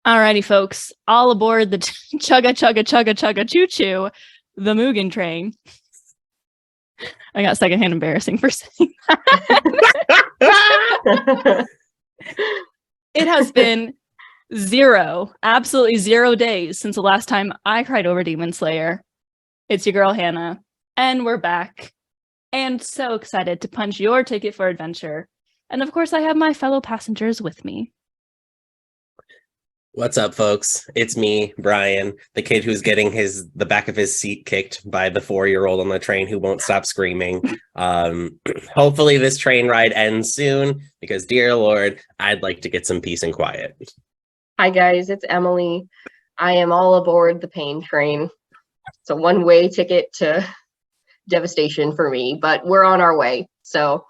Alrighty, folks, all aboard the chugga chugga chugga chugga choo choo, the Mugen Train. I got secondhand embarrassing for saying that. It has been absolutely 0 days since the last time I cried over Demon Slayer. It's your girl Hannah, and we're back, and so excited to punch your ticket for adventure. And of course, I have my fellow passengers with me. What's up, folks? It's me, Bryan, the kid who's getting the back of his seat kicked by the 4-year-old on the train who won't stop screaming. Hopefully this train ride ends soon because, dear Lord, I'd like to get some peace and quiet. Hi, guys. It's Emily. I am all aboard the pain train. It's a one-way ticket to devastation for me, but we're on our way. So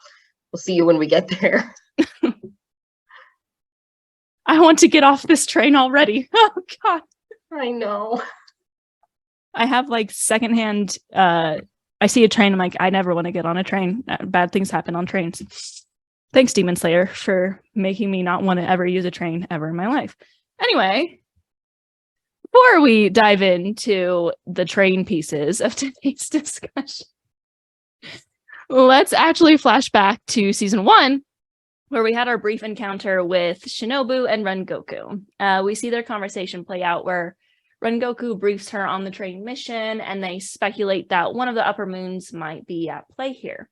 we'll see you when we get there. I want to get off this train already. Oh, God. I know. I have like secondhand, I see a train. I'm like, I never want to get on a train. Bad things happen on trains. Thanks, Demon Slayer, for making me not want to ever use a train ever in my life. Anyway, before we dive into the train pieces of today's discussion, let's actually flash back to season 1, where we had our brief encounter with Shinobu and Rengoku. We see their conversation play out where Rengoku briefs her on the train mission, and they speculate that one of the upper moons might be at play here.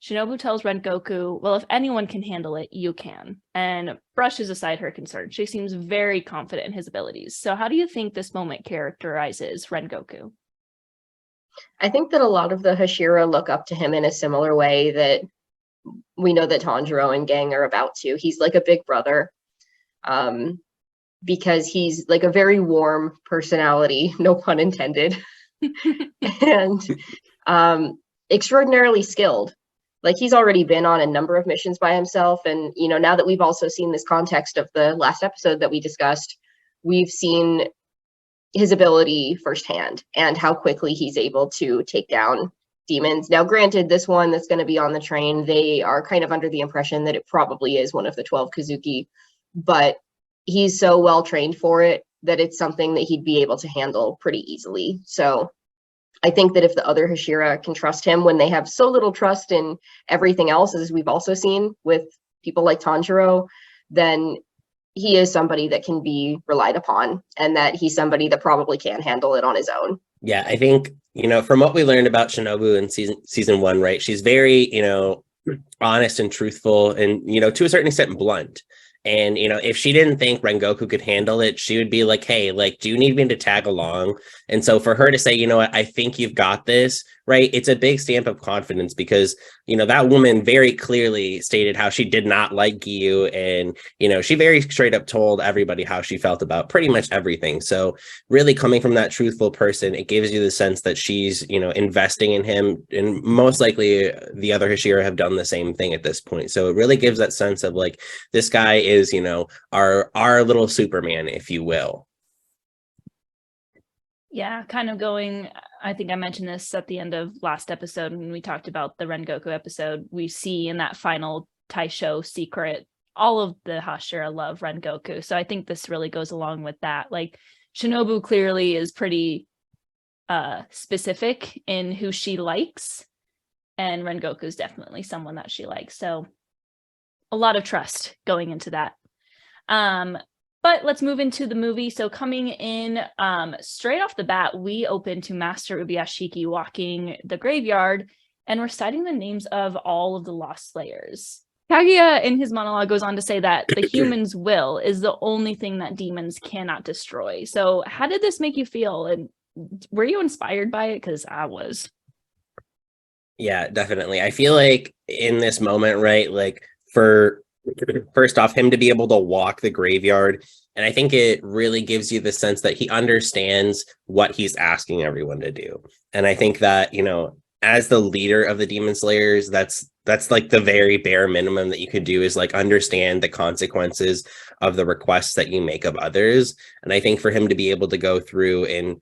Shinobu tells Rengoku, well, if anyone can handle it, you can, and brushes aside her concern. She seems very confident in his abilities. So how do you think this moment characterizes Rengoku? I think that a lot of the Hashira look up to him in a similar way that we know that Tanjiro and gang are about to. He's like a big brother, because he's like a very warm personality, no pun intended, and extraordinarily skilled. Like, he's already been on a number of missions by himself, and now that we've also seen this context of the last episode that we discussed, we've seen his ability firsthand and how quickly he's able to take down demons. Now, granted, this one that's going to be on the train, they are kind of under the impression that it probably is one of the 12 Kazuki, but he's so well trained for it that it's something that he'd be able to handle pretty easily. So I think that if the other Hashira can trust him when they have so little trust in everything else, as we've also seen with people like Tanjiro, then he is somebody that can be relied upon, and that he's somebody that probably can handle it on his own. Yeah, I think, from what we learned about Shinobu in season 1, right? She's very, honest and truthful and, to a certain extent, blunt. And, if she didn't think Rengoku could handle it, she would be like, hey, like, do you need me to tag along? And so for her to say, you know what, I think you've got this, right? It's a big stamp of confidence because, that woman very clearly stated how she did not like Giyu. And, she very straight up told everybody how she felt about pretty much everything. So really coming from that truthful person, it gives you the sense that she's, investing in him. And most likely the other Hashira have done the same thing at this point. So it really gives that sense of like, this guy is, our little Superman, if you will. Yeah, kind of going, I think I mentioned this at the end of last episode when we talked about the Rengoku episode. We see in that final Taisho secret, all of the Hashira love Rengoku. So I think this really goes along with that. Like, Shinobu clearly is pretty specific in who she likes, and Rengoku is definitely someone that she likes. So a lot of trust going into that. But let's move into the movie. So coming in straight off the bat, we open to Master Ubuyashiki walking the graveyard and reciting the names of all of the Lost Slayers. Kaguya in his monologue goes on to say that the human's will is the only thing that demons cannot destroy. So how did this make you feel? And were you inspired by it? Because I was. Yeah, definitely. I feel like in this moment, right, like first off, him to be able to walk the graveyard, and I think it really gives you the sense that he understands what he's asking everyone to do. And I think that, as the leader of the Demon Slayers, that's like the very bare minimum that you could do, is like understand the consequences of the requests that you make of others. And I think for him to be able to go through and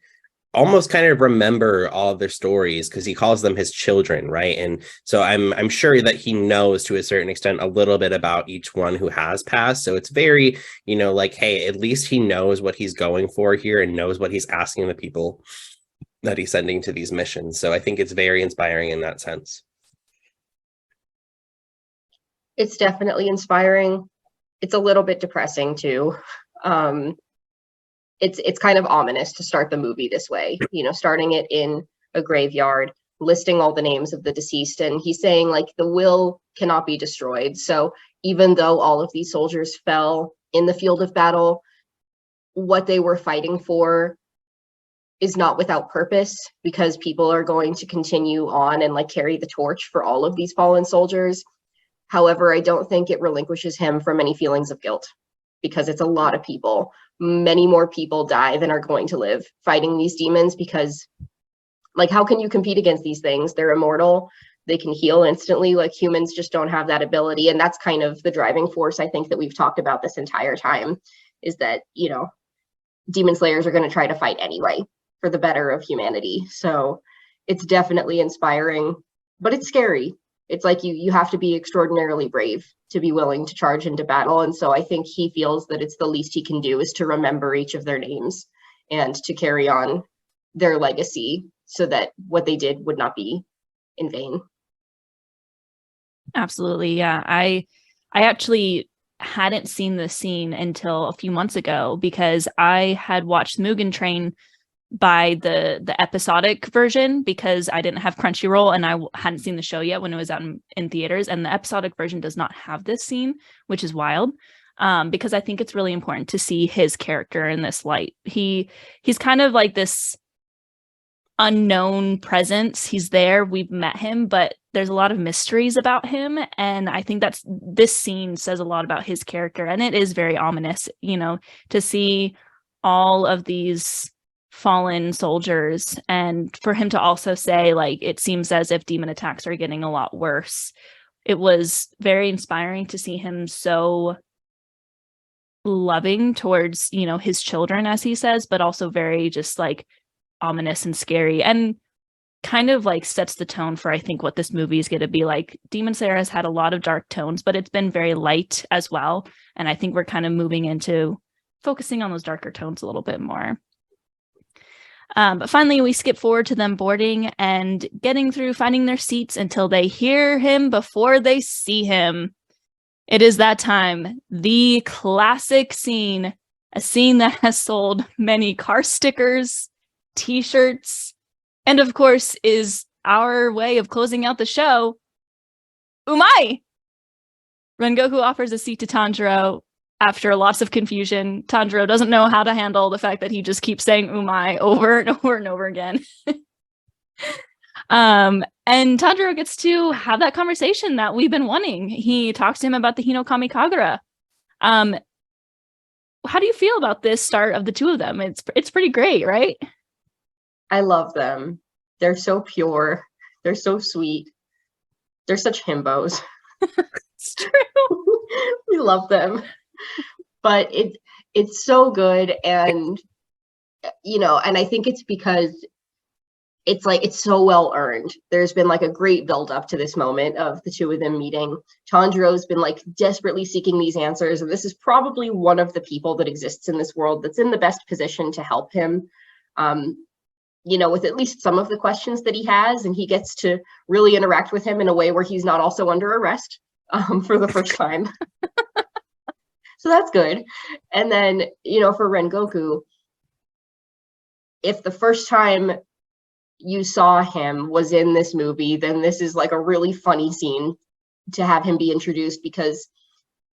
almost kind of remember all of their stories because he calls them his children, right? And so I'm sure that he knows to a certain extent a little bit about each one who has passed. So it's very, like, hey, at least he knows what he's going for here and knows what he's asking the people that he's sending to these missions. So I think it's very inspiring in that sense. It's definitely inspiring. It's a little bit depressing too. It's kind of ominous to start the movie this way, starting it in a graveyard, listing all the names of the deceased, and he's saying like the will cannot be destroyed. So even though all of these soldiers fell in the field of battle, what they were fighting for is not without purpose, because people are going to continue on and like carry the torch for all of these fallen soldiers. However, I don't think it relinquishes him from any feelings of guilt, because it's a lot of people. Many more people die than are going to live fighting these demons, because like, how can you compete against these things? They're immortal. They can heal instantly. Like, humans just don't have that ability. And that's kind of the driving force, I think, that we've talked about this entire time, is that, demon slayers are going to try to fight anyway for the better of humanity. So it's definitely inspiring, but it's scary. It's like you have to be extraordinarily brave to be willing to charge into battle. And so I think he feels that it's the least he can do is to remember each of their names and to carry on their legacy so that what they did would not be in vain. Absolutely. Yeah. I actually hadn't seen this scene until a few months ago, because I had watched Mugen Train by the episodic version, because I didn't have Crunchyroll and I hadn't seen the show yet when it was out in theaters, and the episodic version does not have this scene, which is wild, because I think it's really important to see his character in this light. He's kind of like this unknown presence. He's there, we've met him, but there's a lot of mysteries about him, and I think this scene says a lot about his character, and it is very ominous, to see all of these fallen soldiers, and for him to also say like it seems as if demon attacks are getting a lot worse. It was very inspiring to see him so loving towards his children, as he says, but also very just like ominous and scary, and kind of like sets the tone for I think what this movie is going to be like. Demon Slayer has had a lot of dark tones, but it's been very light as well, and I think we're kind of moving into focusing on those darker tones a little bit more. But finally, we skip forward to them boarding and getting through finding their seats until they hear him before they see him. It is that time, the classic scene, a scene that has sold many car stickers, t-shirts, and of course is our way of closing out the show. Umai! Rengoku offers a seat to Tanjiro. After lots of confusion, Tanjiro doesn't know how to handle the fact that he just keeps saying umai over and over and over again. And Tanjiro gets to have that conversation that we've been wanting. He talks to him about the Hinokami Kagura. How do you feel about this start of the two of them? It's pretty great, right? I love them. They're so pure. They're so sweet. They're such himbos. It's true. We love them. But it's so good, and and I think it's because it's so well earned. There's been like a great build up to this moment of the two of them meeting. Tanjiro's been like desperately seeking these answers, and this is probably one of the people that exists in this world that's in the best position to help him, with at least some of the questions that he has, and he gets to really interact with him in a way where he's not also under arrest for the first time. So that's good. And then, for Rengoku, if the first time you saw him was in this movie, then this is like a really funny scene to have him be introduced, because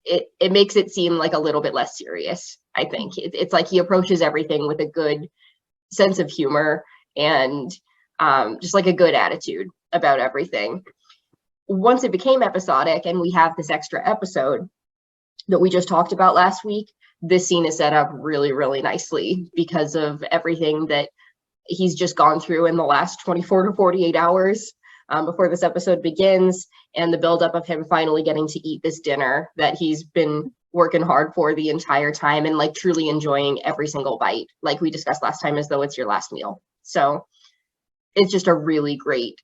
it makes it seem like a little bit less serious, I think. It's like he approaches everything with a good sense of humor and just like a good attitude about everything. Once it became episodic and we have this extra episode that we just talked about last week, this scene is set up really, really nicely because of everything that he's just gone through in the last 24 to 48 hours before this episode begins, and the buildup of him finally getting to eat this dinner that he's been working hard for the entire time, and like truly enjoying every single bite, like we discussed last time, as though it's your last meal. So it's just a really great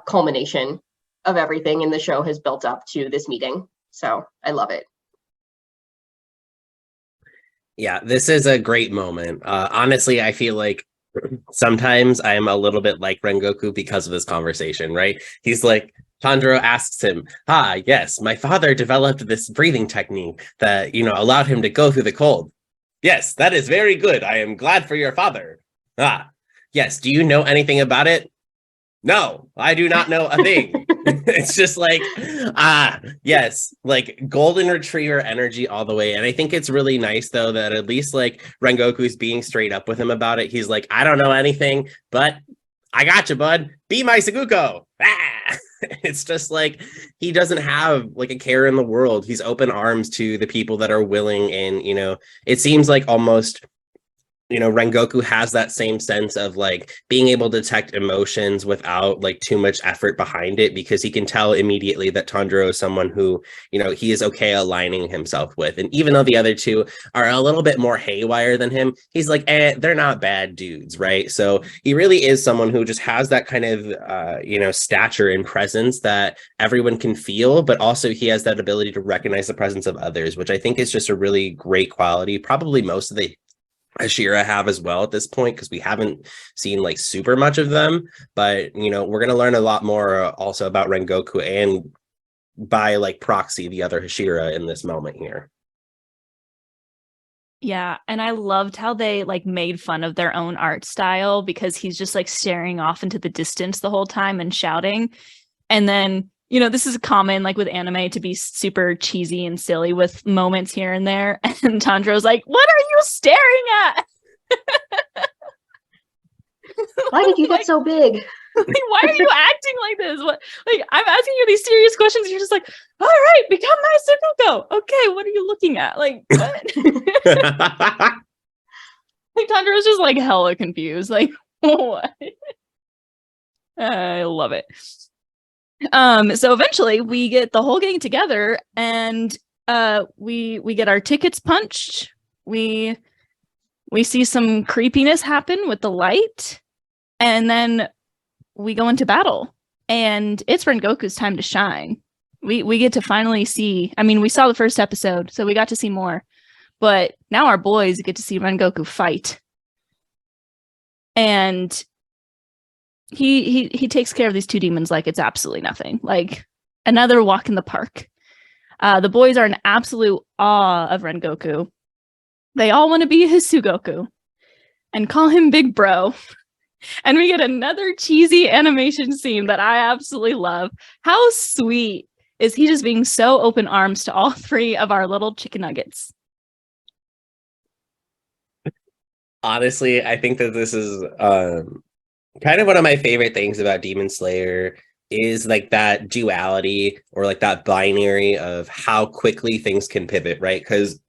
culmination of everything, and the show has built up to this meeting. So I love it. Yeah, this is a great moment. Honestly, I feel like sometimes I'm a little bit like Rengoku because of this conversation, right? He's like, Tanjiro asks him, yes, my father developed this breathing technique that, allowed him to go through the cold. Yes, that is very good. I am glad for your father. Yes, do you know anything about it? No, I do not know a thing. It's just like, yes, like golden retriever energy all the way. And I think it's really nice, though, that at least like Rengoku's being straight up with him about it. He's like, I don't know anything, but I got you, bud. Be my Saguko. It's just like he doesn't have like a care in the world. He's open arms to the people that are willing. And, it seems like almost Rengoku has that same sense of like being able to detect emotions without like too much effort behind it, because he can tell immediately that Tanjiro is someone who, he is okay aligning himself with. And even though the other two are a little bit more haywire than him, he's like, they're not bad dudes, right? So he really is someone who just has that kind of, stature and presence that everyone can feel, but also he has that ability to recognize the presence of others, which I think is just a really great quality. Probably most of the Hashira have as well at this point, because we haven't seen like super much of them, but we're going to learn a lot more also about Rengoku and by like proxy the other Hashira in this moment here. Yeah, and I loved how they like made fun of their own art style, because he's just like staring off into the distance the whole time and shouting. And then this is common, like with anime, to be super cheesy and silly with moments here and there. And Tanjiro's like, what are you staring at? Why did you get so big? Like, why are you acting like this? What? Like, I'm asking you these serious questions. You're just like, all right, become my Saguko. Okay, what are you looking at? Like, what? Like, Tanjiro's just like hella confused. Like, what? I love it. So eventually we get the whole gang together, and we get our tickets punched. We see some creepiness happen with the light, and then we go into battle, and it's Rengoku's time to shine. We get to finally see, I mean, we saw the first episode, so we got to see more, but now our boys get to see Rengoku fight. And he takes care of these two demons like it's absolutely nothing. Like another walk in the park. The boys are in absolute awe of Rengoku. They all want to be his Sugoku and call him Big Bro. And we get another cheesy animation scene that I absolutely love. How sweet is he just being so open arms to all three of our little chicken nuggets? Honestly, I think that this is kind of one of my favorite things about Demon Slayer is like that duality, or like that binary of how quickly things can pivot, right? Because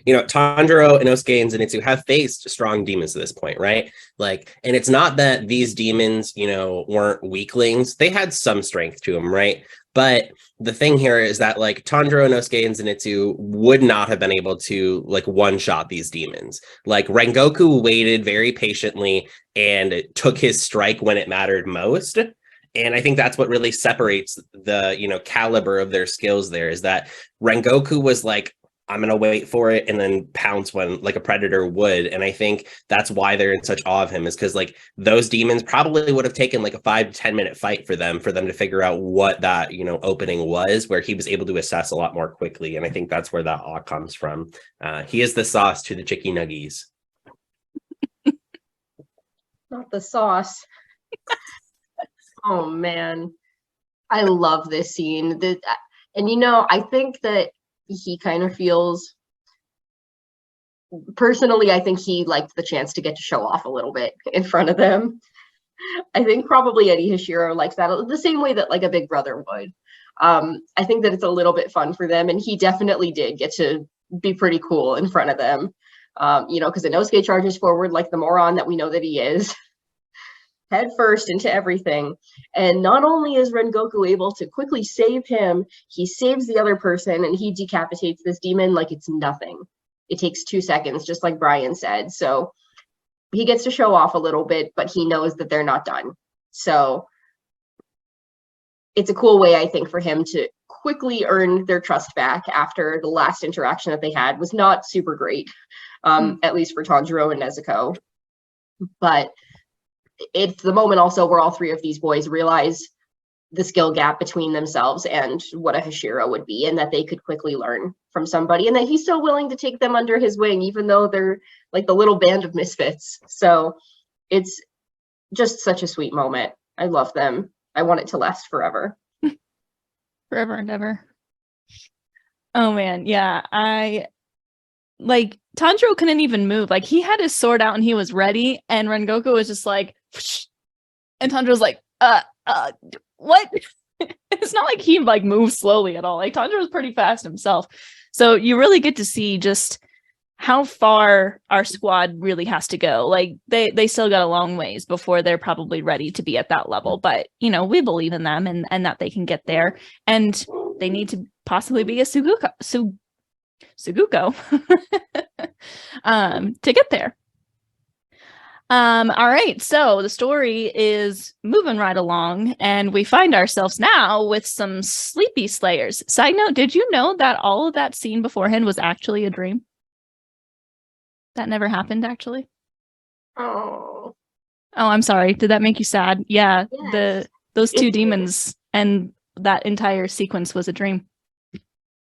Tanjiro, Inosuke, and Zenitsu have faced strong demons to this point, right? Like, and it's not that these demons, weren't weaklings. They had some strength to them, right? But the thing here is that like Tanjiro, Inosuke, and Zenitsu would not have been able to like one-shot these demons. Like Rengoku waited very patiently and took his strike when it mattered most. And I think that's what really separates the, caliber of their skills there, is that Rengoku was like, I'm going to wait for it and then pounce when like a predator would. And I think that's why they're in such awe of him, is because like those demons probably would have taken like a 5 to 10 minute fight for them to figure out what that, opening was, where he was able to assess a lot more quickly. And I think that's where that awe comes from. He is the sauce to the chicky nuggies. Not the sauce. Oh man, I love this scene. And I think that he kind of feels, personally, I think he liked the chance to get to show off a little bit in front of them. I think probably Eddie Hashiro likes that the same way that like a big brother would. I think that it's a little bit fun for them, and he definitely did get to be pretty cool in front of them. Because Inosuke charges forward like the moron that we know that he is, head first into everything. And not only is Rengoku able to quickly save him, he saves the other person, and he decapitates this demon like it's nothing. It takes 2 seconds, just like Bryan said. So he gets to show off a little bit, but he knows that they're not done. So it's a cool way, I think, for him to quickly earn their trust back after the last interaction that they had was not super great, at least for Tanjiro and Nezuko. But it's the moment also where all three of these boys realize the skill gap between themselves and what a Hashira would be, and that they could quickly learn from somebody, and that he's still willing to take them under his wing, even though they're like the little band of misfits. So it's just such a sweet moment. I love them. I want it to last forever. Forever and ever. Oh man, yeah. I like Tanjiro couldn't even move. Like he had his sword out and he was ready, and Rengoku was just like, and Tanjiro's like, what? It's not like he like moves slowly at all. Like Tanjiro's pretty fast himself. So you really get to see just how far our squad really has to go. Like they still got a long ways before they're probably ready to be at that level. But you know, we believe in them and that they can get there. And they need to possibly be a Suguko to get there. All right, so the story is moving right along, and we find ourselves now with some sleepy slayers. Side note, did you know that all of that scene beforehand was actually a dream? That never happened, actually. Oh, I'm sorry. Did that make you sad? Yeah, yes. those two demons and that entire sequence was a dream.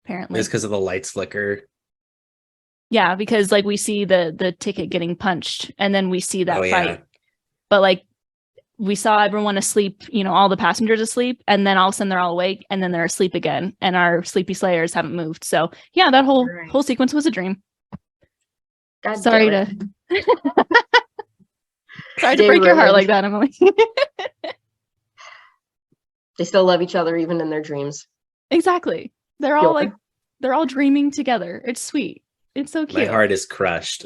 Apparently, It's because of the lights flicker. Yeah, because like we see the ticket getting punched, and then we see that fight. Yeah. But like we saw everyone asleep, you know, all the passengers asleep, and then all of a sudden they're all awake, and then they're asleep again, and our sleepy slayers haven't moved. So yeah, that whole sequence was a dream. God Sorry to sorry to break your heart like that, Emily. They still love each other even in their dreams. Exactly. They're all dreaming together. It's sweet. It's so cute. My heart is crushed.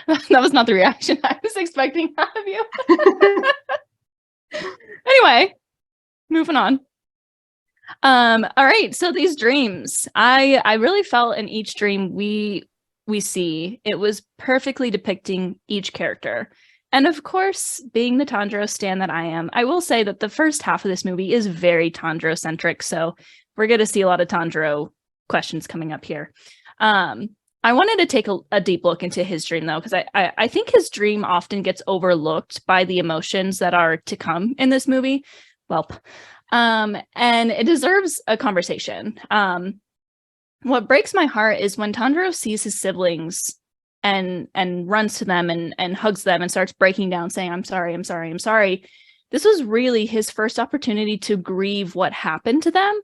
That was not the reaction I was expecting out of you. Anyway, moving on. All right. So these dreams, I really felt in each dream we see, it was perfectly depicting each character. And of course, being the Tanjiro stan that I am, I will say that the first half of this movie is very Tanjiro centric. So we're going to see a lot of Tanjiro questions coming up here. I wanted to take a deep look into his dream, though, because I think his dream often gets overlooked by the emotions that are to come in this movie. Well, and it deserves a conversation. What breaks my heart is when Tanjiro sees his siblings and runs to them and hugs them and starts breaking down, saying, I'm sorry, I'm sorry, I'm sorry. This was really his first opportunity to grieve what happened to them.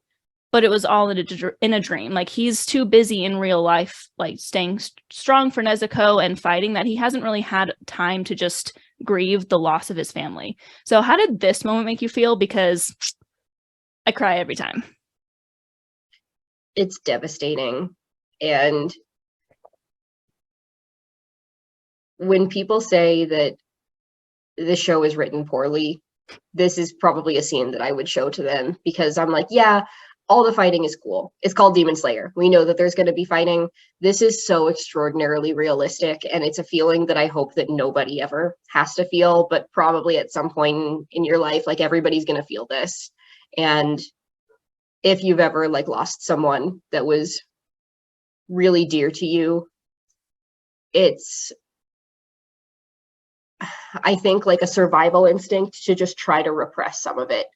But it was all in a dream. Like he's too busy in real life, like staying strong for Nezuko and fighting, that he hasn't really had time to just grieve the loss of his family. So how did this moment make you feel? Because I cry every time. It's devastating. And when people say that the show is written poorly, this is probably a scene that I would show to them, because I'm like, yeah, all the fighting is cool. It's called Demon Slayer. We know that there's going to be fighting. This is so extraordinarily realistic, and it's a feeling that I hope that nobody ever has to feel, but probably at some point in your life, like everybody's going to feel this. And if you've ever like lost someone that was really dear to you, it's, I think, like a survival instinct to just try to repress some of it.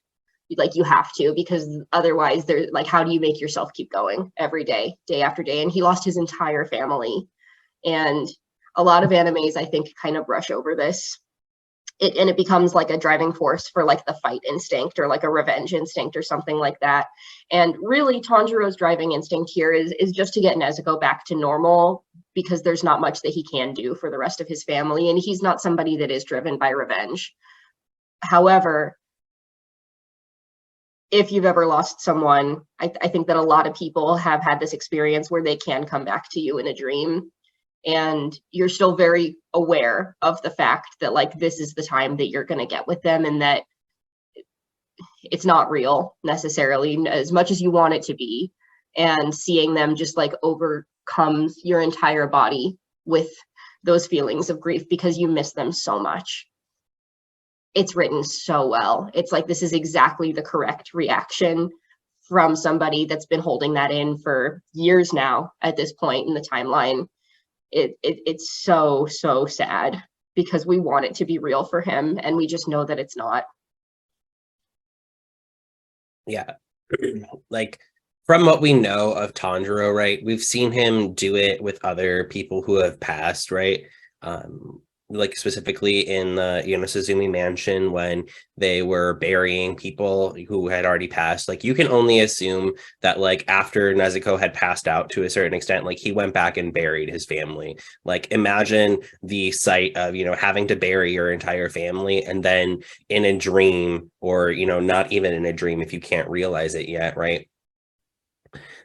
Like you have to, because otherwise there's like, how do you make yourself keep going every day, day after day? And he lost his entire family. And a lot of animes, I think, kind of brush over this. It becomes like a driving force for like the fight instinct or like a revenge instinct or something like that. And really Tanjiro's driving instinct here is just to get Nezuko back to normal, because there's not much that he can do for the rest of his family. And he's not somebody that is driven by revenge. However, if you've ever lost someone, I think that a lot of people have had this experience where they can come back to you in a dream, and you're still very aware of the fact that like this is the time that you're going to get with them, and that it's not real necessarily as much as you want it to be. And seeing them just like overcomes your entire body with those feelings of grief because you miss them so much. It's written so well. It's like, this is exactly the correct reaction from somebody that's been holding that in for years now at this point in the timeline. It's so sad because we want it to be real for him and we just know that it's not. Yeah. Like, from what we know of Tanjiro, right, we've seen him do it with other people who have passed, right? Like specifically in the Suzumi mansion when they were burying people who had already passed. Like, you can only assume that like after Nezuko had passed out to a certain extent, like he went back and buried his family. Like, imagine the sight of having to bury your entire family, and then in a dream, or not even in a dream if you can't realize it yet, right,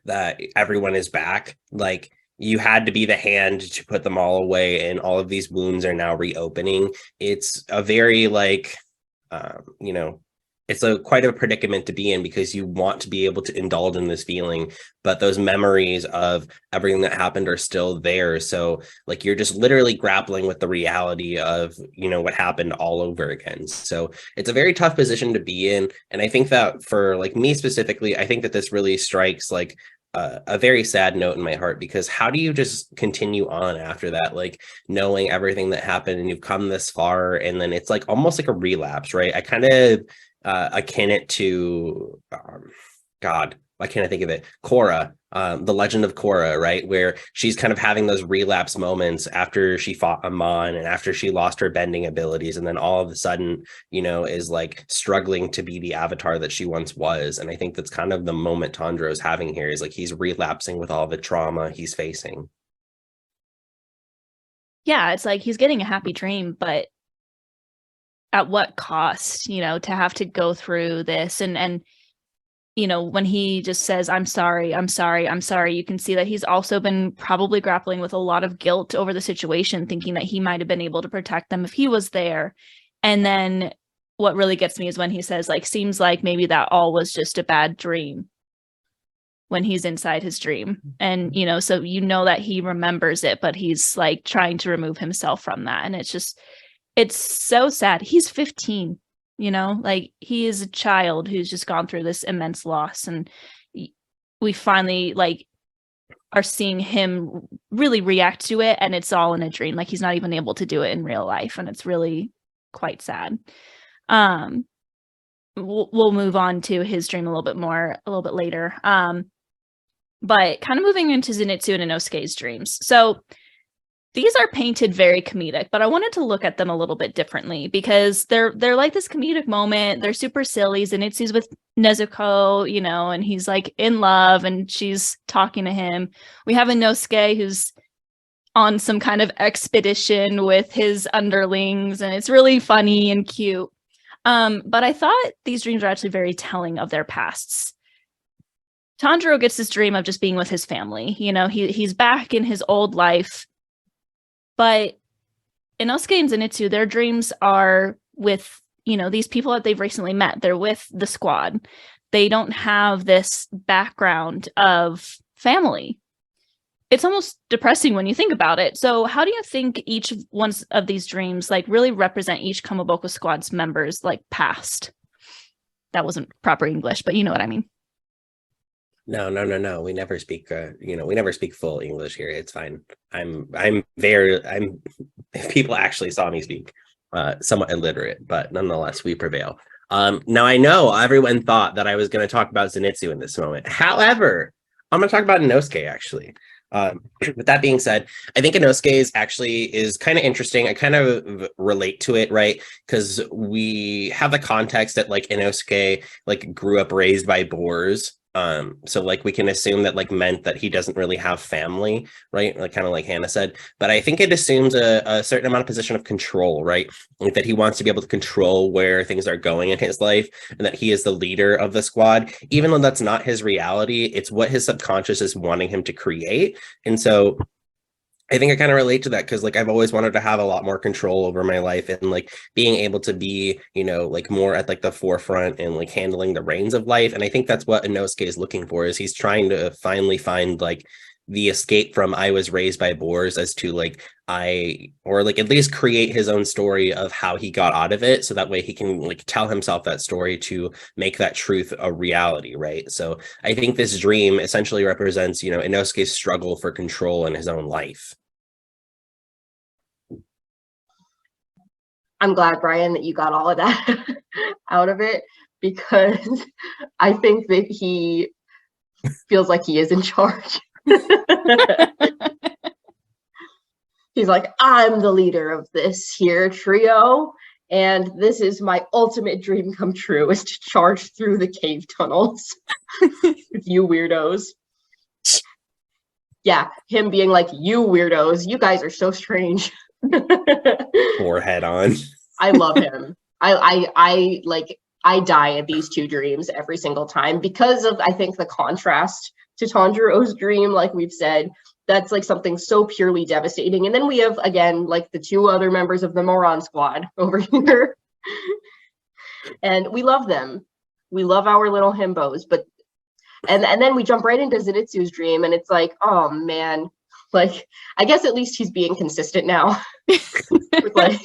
that everyone is back. Like, you had to be the hand to put them all away, and all of these wounds are now reopening. It's a very like, it's quite a predicament to be in, because you want to be able to indulge in this feeling, but those memories of everything that happened are still there. So like, you're just literally grappling with the reality of, what happened all over again. So it's a very tough position to be in. And I think that for like me specifically, I think that this really strikes like a very sad note in my heart, because how do you just continue on after that, like knowing everything that happened and you've come this far, and then it's like almost like a relapse, right? I kind of akin it to God, why can't I think of it? Korra, the Legend of Korra, right? Where she's kind of having those relapse moments after she fought Amon and after she lost her bending abilities, and then all of a sudden, is like struggling to be the avatar that she once was. And I think that's kind of the moment Tanjiro's having here, is like he's relapsing with all the trauma he's facing. Yeah, it's like he's getting a happy dream, but at what cost, to have to go through this and when he just says, I'm sorry, you can see that he's also been probably grappling with a lot of guilt over the situation, thinking that he might have been able to protect them if he was there. And then what really gets me is when he says, like, seems like maybe that all was just a bad dream, when he's inside his dream. And, so that he remembers it, but he's like trying to remove himself from that. And it's so sad. He's 15. Like, he is a child who's just gone through this immense loss, and we finally like are seeing him really react to it, and it's all in a dream. Like, he's not even able to do it in real life, and it's really quite sad. We'll move on to his dream a little bit later. But kind of moving into Zenitsu and Inosuke's dreams. So these are painted very comedic, but I wanted to look at them a little bit differently, because they're like this comedic moment. They're super silly. Zenitsu's with Nezuko, and he's like in love, and she's talking to him. We have Inosuke who's on some kind of expedition with his underlings, and it's really funny and cute. But I thought these dreams are actually very telling of their pasts. Tanjiro gets this dream of just being with his family. He's back in his old life. But Inosuke and Zenitsu, their dreams are with, these people that they've recently met. They're with the squad. They don't have this background of family. It's almost depressing when you think about it. So how do you think each one of these dreams like really represent each Kamaboko squad's members like past? That wasn't proper English, but you know what I mean. No. We never speak, we never speak full English here. It's fine. If people actually saw me speak, somewhat illiterate, but nonetheless, we prevail. Now I know everyone thought that I was going to talk about Zenitsu in this moment. However, I'm going to talk about Inosuke actually. With that being said, I think Inosuke's actually is kind of interesting. I kind of relate to it, right? Because we have the context that like Inosuke like grew up raised by boars. So like we can assume that like meant that he doesn't really have family, right? Like kind of like Hannah said, but I think it assumes a certain amount of position of control, right? Like that he wants to be able to control where things are going in his life, and that he is the leader of the squad, even though that's not his reality. It's what his subconscious is wanting him to create. And so I think I kind of relate to that, because like I've always wanted to have a lot more control over my life, and like being able to be, like more at like the forefront and like handling the reins of life. And I think that's what Inosuke is looking for, is he's trying to finally find like the escape from I was raised by boars as to like or like at least create his own story of how he got out of it, so that way he can like tell himself that story to make that truth a reality, right? So I think this dream essentially represents, you know, Inosuke's struggle for control in his own life. I'm glad, Bryan, that you got all of that out of it, because I think that he feels like he is in charge. He's like, I'm the leader of this here trio, and this is my ultimate dream come true, is to charge through the cave tunnels with you weirdos. Yeah, him being like, you weirdos, you guys are so strange. Forehead on. I love him. I die at these two dreams every single time because of, I think, the contrast to Tanjiro's dream, like we've said. That's like something so purely devastating. And then we have, again, like the two other members of the Moron Squad over here. And we love them. We love our little himbos. But and then we jump right into Zenitsu's dream, and it's like, oh man, like I guess at least he's being consistent now. With like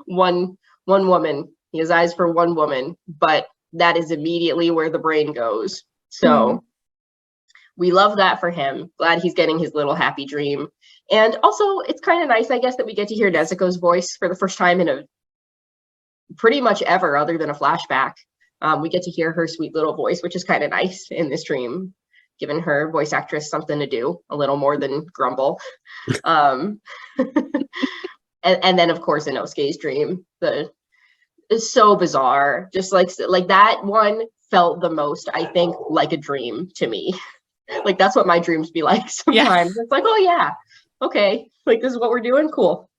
one woman. He has eyes for one woman, but that is immediately where the brain goes. So we love that for him. Glad he's getting his little happy dream. And also, it's kind of nice, I guess, that we get to hear Nezuko's voice for the first time in a pretty much ever, other than a flashback. We get to hear her sweet little voice, which is kind of nice in this dream, giving her voice actress something to do, a little more than grumble. And then, of course, Inosuke's dream. It's so bizarre. Just like that one felt the most, I think, like a dream to me. Like that's what my dreams be like sometimes. Yeah. It's like, oh yeah, okay, like this is what we're doing. Cool.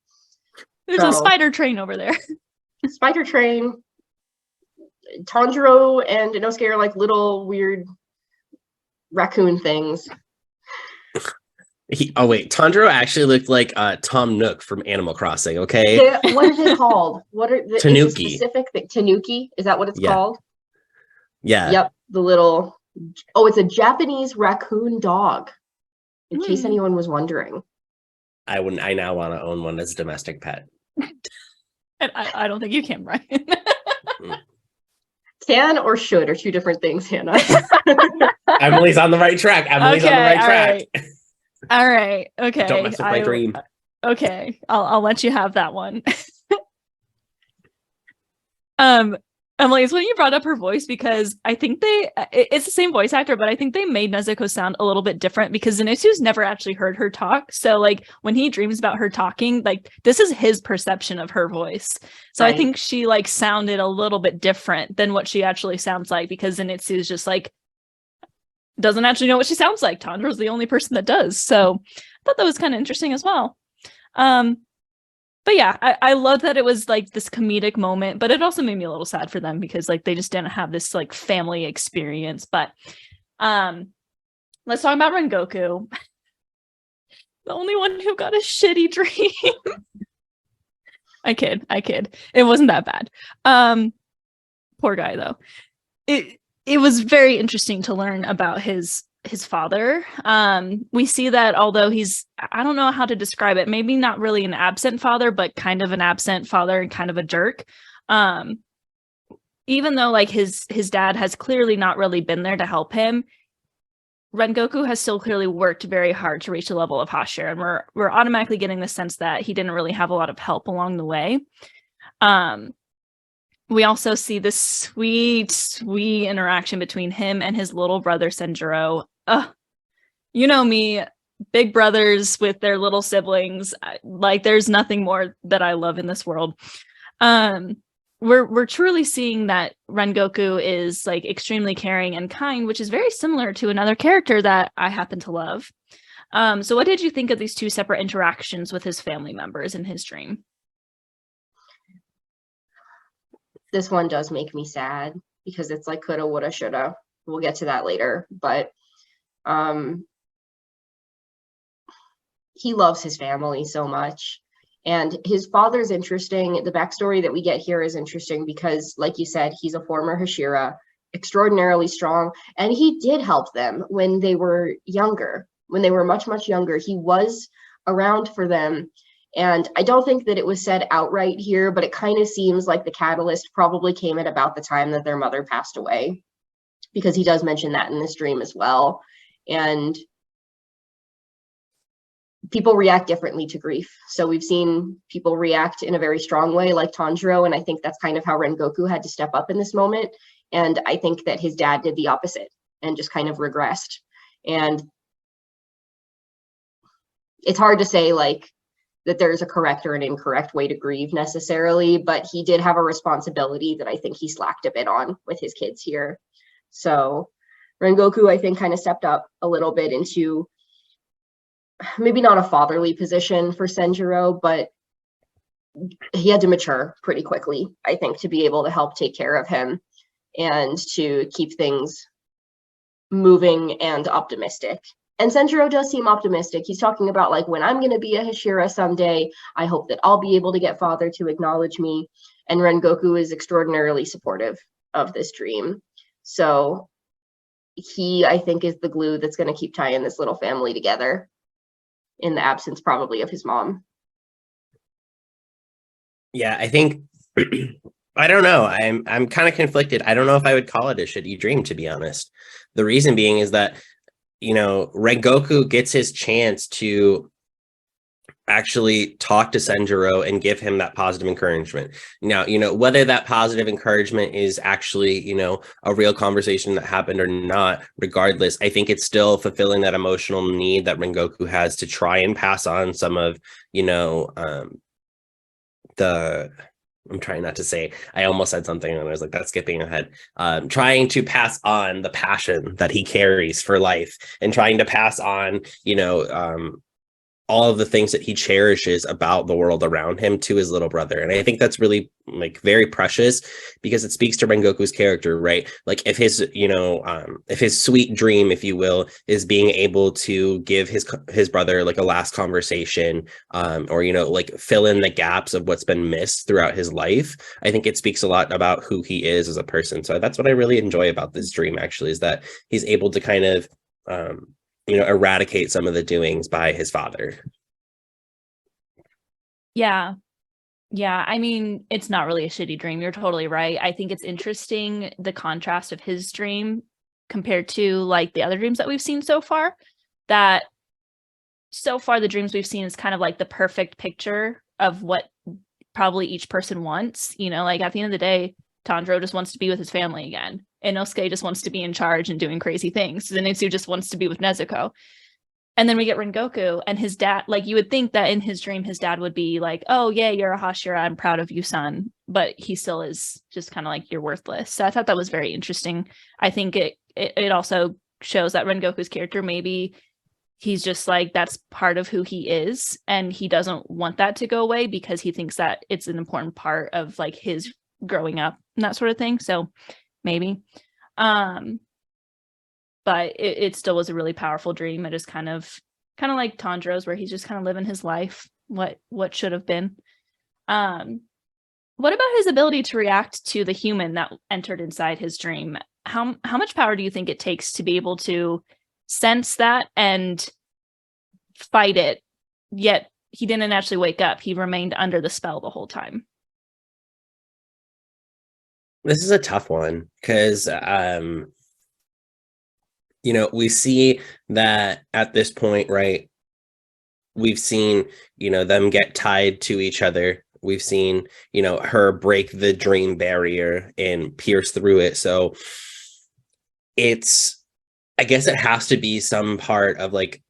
There's a spider train over there. Spider train. Tanjiro and Inosuke are like little weird raccoon things. Tanjiro actually looked like Tom Nook from Animal Crossing. Okay. Yeah, what is it called? What are the Tanuki? Specific thing? Tanuki? Is that what it's called? Yeah. Yep. The little. Oh, it's a Japanese raccoon dog. In case anyone was wondering. I now want to own one as a domestic pet. And I don't think you can, Bryan. Can or should are two different things, Hannah. Emily's on the right track. Emily's on the right track. All right. Okay. Don't mess with my dream. Okay. I'll let you have that one. Emily, it's when you brought up her voice, because I think it's the same voice actor, but I think they made Nezuko sound a little bit different because Zenitsu's never actually heard her talk. So like when he dreams about her talking, like this is his perception of her voice. So right. I think she like sounded a little bit different than what she actually sounds like, because Zenitsu's just like doesn't actually know what she sounds like. Tanjiro's the only person that does. So I thought that was kind of interesting as well. But yeah, I love that it was like this comedic moment, but it also made me a little sad for them because like they just didn't have this like family experience. But let's talk about Rengoku. The only one who got a shitty dream. I kid. It wasn't that bad. Poor guy though. It was very interesting to learn about his father. We see that although he's, I don't know how to describe it, maybe not really an absent father, but kind of an absent father and kind of a jerk. Even though like his dad has clearly not really been there to help him, Rengoku has still clearly worked very hard to reach the level of Hashira, and we're automatically getting the sense that he didn't really have a lot of help along the way. We also see this sweet interaction between him and his little brother Senjuro. You know me, big brothers with their little siblings. Like there's nothing more that I love in this world. We're truly seeing that Rengoku is like extremely caring and kind, which is very similar to another character that I happen to love. So what did you think of these two separate interactions with his family members in his dream? This one does make me sad because it's like coulda, woulda, shoulda. We'll get to that later, but he loves his family so much, and his father's interesting. The backstory that we get here is interesting because, like you said, he's a former Hashira, extraordinarily strong, and he did help them when they were younger. when they were much, much younger. He was around for them. And I don't think that it was said outright here, but it kind of seems like the catalyst probably came at about the time that their mother passed away, because he does mention that in this dream as well. And people react differently to grief. So we've seen people react in a very strong way, like Tanjiro, and I think that's kind of how Rengoku had to step up in this moment. And I think that his dad did the opposite and just kind of regressed. And it's hard to say like that there's a correct or an incorrect way to grieve necessarily, but he did have a responsibility that I think he slacked a bit on with his kids here. So Rengoku, I think, kind of stepped up a little bit into maybe not a fatherly position for Senjuro, but he had to mature pretty quickly, I think, to be able to help take care of him and to keep things moving and optimistic. And Senjuro does seem optimistic. He's talking about like, when I'm going to be a Hashira someday, I hope that I'll be able to get father to acknowledge me. And Rengoku is extraordinarily supportive of this dream. So he, I think, is the glue that's going to keep tying this little family together in the absence probably of his mom. Yeah, I think I don't know. I'm kind of conflicted. I don't know if I would call it a shitty dream, to be honest. The reason being is that, you know, Rengoku gets his chance to actually talk to Senjuro and give him that positive encouragement. Now, you know, whether that positive encouragement is actually, you know, a real conversation that happened or not, regardless, I think it's still fulfilling that emotional need that Rengoku has to try and pass on some of, you know, I'm trying not to say, I almost said something and I was like, that's skipping ahead. Trying to pass on the passion that he carries for life and trying to pass on, you know, all of the things that he cherishes about the world around him to his little brother. And I think that's really like very precious because it speaks to Rengoku's character, right? Like if his, you know, if his sweet dream, if you will, is being able to give his brother like a last conversation, or, you know, like fill in the gaps of what's been missed throughout his life, I think it speaks a lot about who he is as a person. So that's what I really enjoy about this dream, actually, is that he's able to kind of, you know, eradicate some of the doings by his father. Yeah. Yeah. I mean, it's not really a shitty dream. You're totally right. I think it's interesting the contrast of his dream compared to like the other dreams that we've seen so far. That so far the dreams we've seen is kind of like the perfect picture of what probably each person wants. You know, like at the end of the day, Tanjiro just wants to be with his family again. Inosuke just wants to be in charge and doing crazy things. Zenitsu just wants to be with Nezuko. And then we get Rengoku and his dad, like you would think that in his dream, his dad would be like, oh yeah, you're a Hashira, I'm proud of you, son. But he still is just kind of like, you're worthless. So I thought that was very interesting. I think it also shows that Rengoku's character, maybe he's just like, that's part of who he is. And he doesn't want that to go away because he thinks that it's an important part of like his growing up and that sort of thing. So maybe. But it still was a really powerful dream. It is kind of like Tanjiro's, where he's just kind of living his life, what should have been. What about his ability to react to the human that entered inside his dream? How much power do you think it takes to be able to sense that and fight it? Yet he didn't actually wake up. He remained under the spell the whole time. This is a tough one because, you know, we see that at this point, right? We've seen, you know, them get tied to each other. We've seen, you know, her break the dream barrier and pierce through it. So I guess it has to be some part of like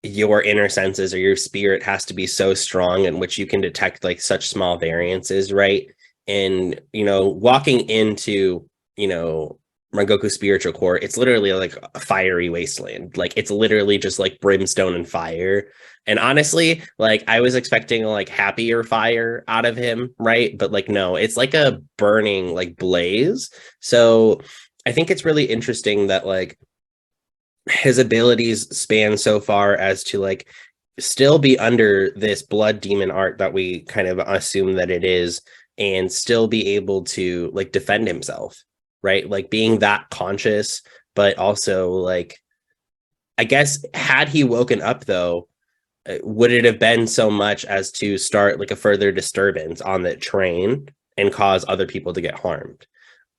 your inner senses or your spirit has to be so strong in which you can detect like such small variances, right? And, you know, walking into, you know, Rengoku's spiritual core, it's literally like a fiery wasteland. Like it's literally just like brimstone and fire. And honestly, like I was expecting like happier fire out of him, right? But like no, it's like a burning like blaze. So I think it's really interesting that like his abilities span so far as to like still be under this blood demon art that we kind of assume that it is, and still be able to like defend himself, right? Like being that conscious, but also like I guess had he woken up though, would it have been so much as to start like a further disturbance on the train and cause other people to get harmed?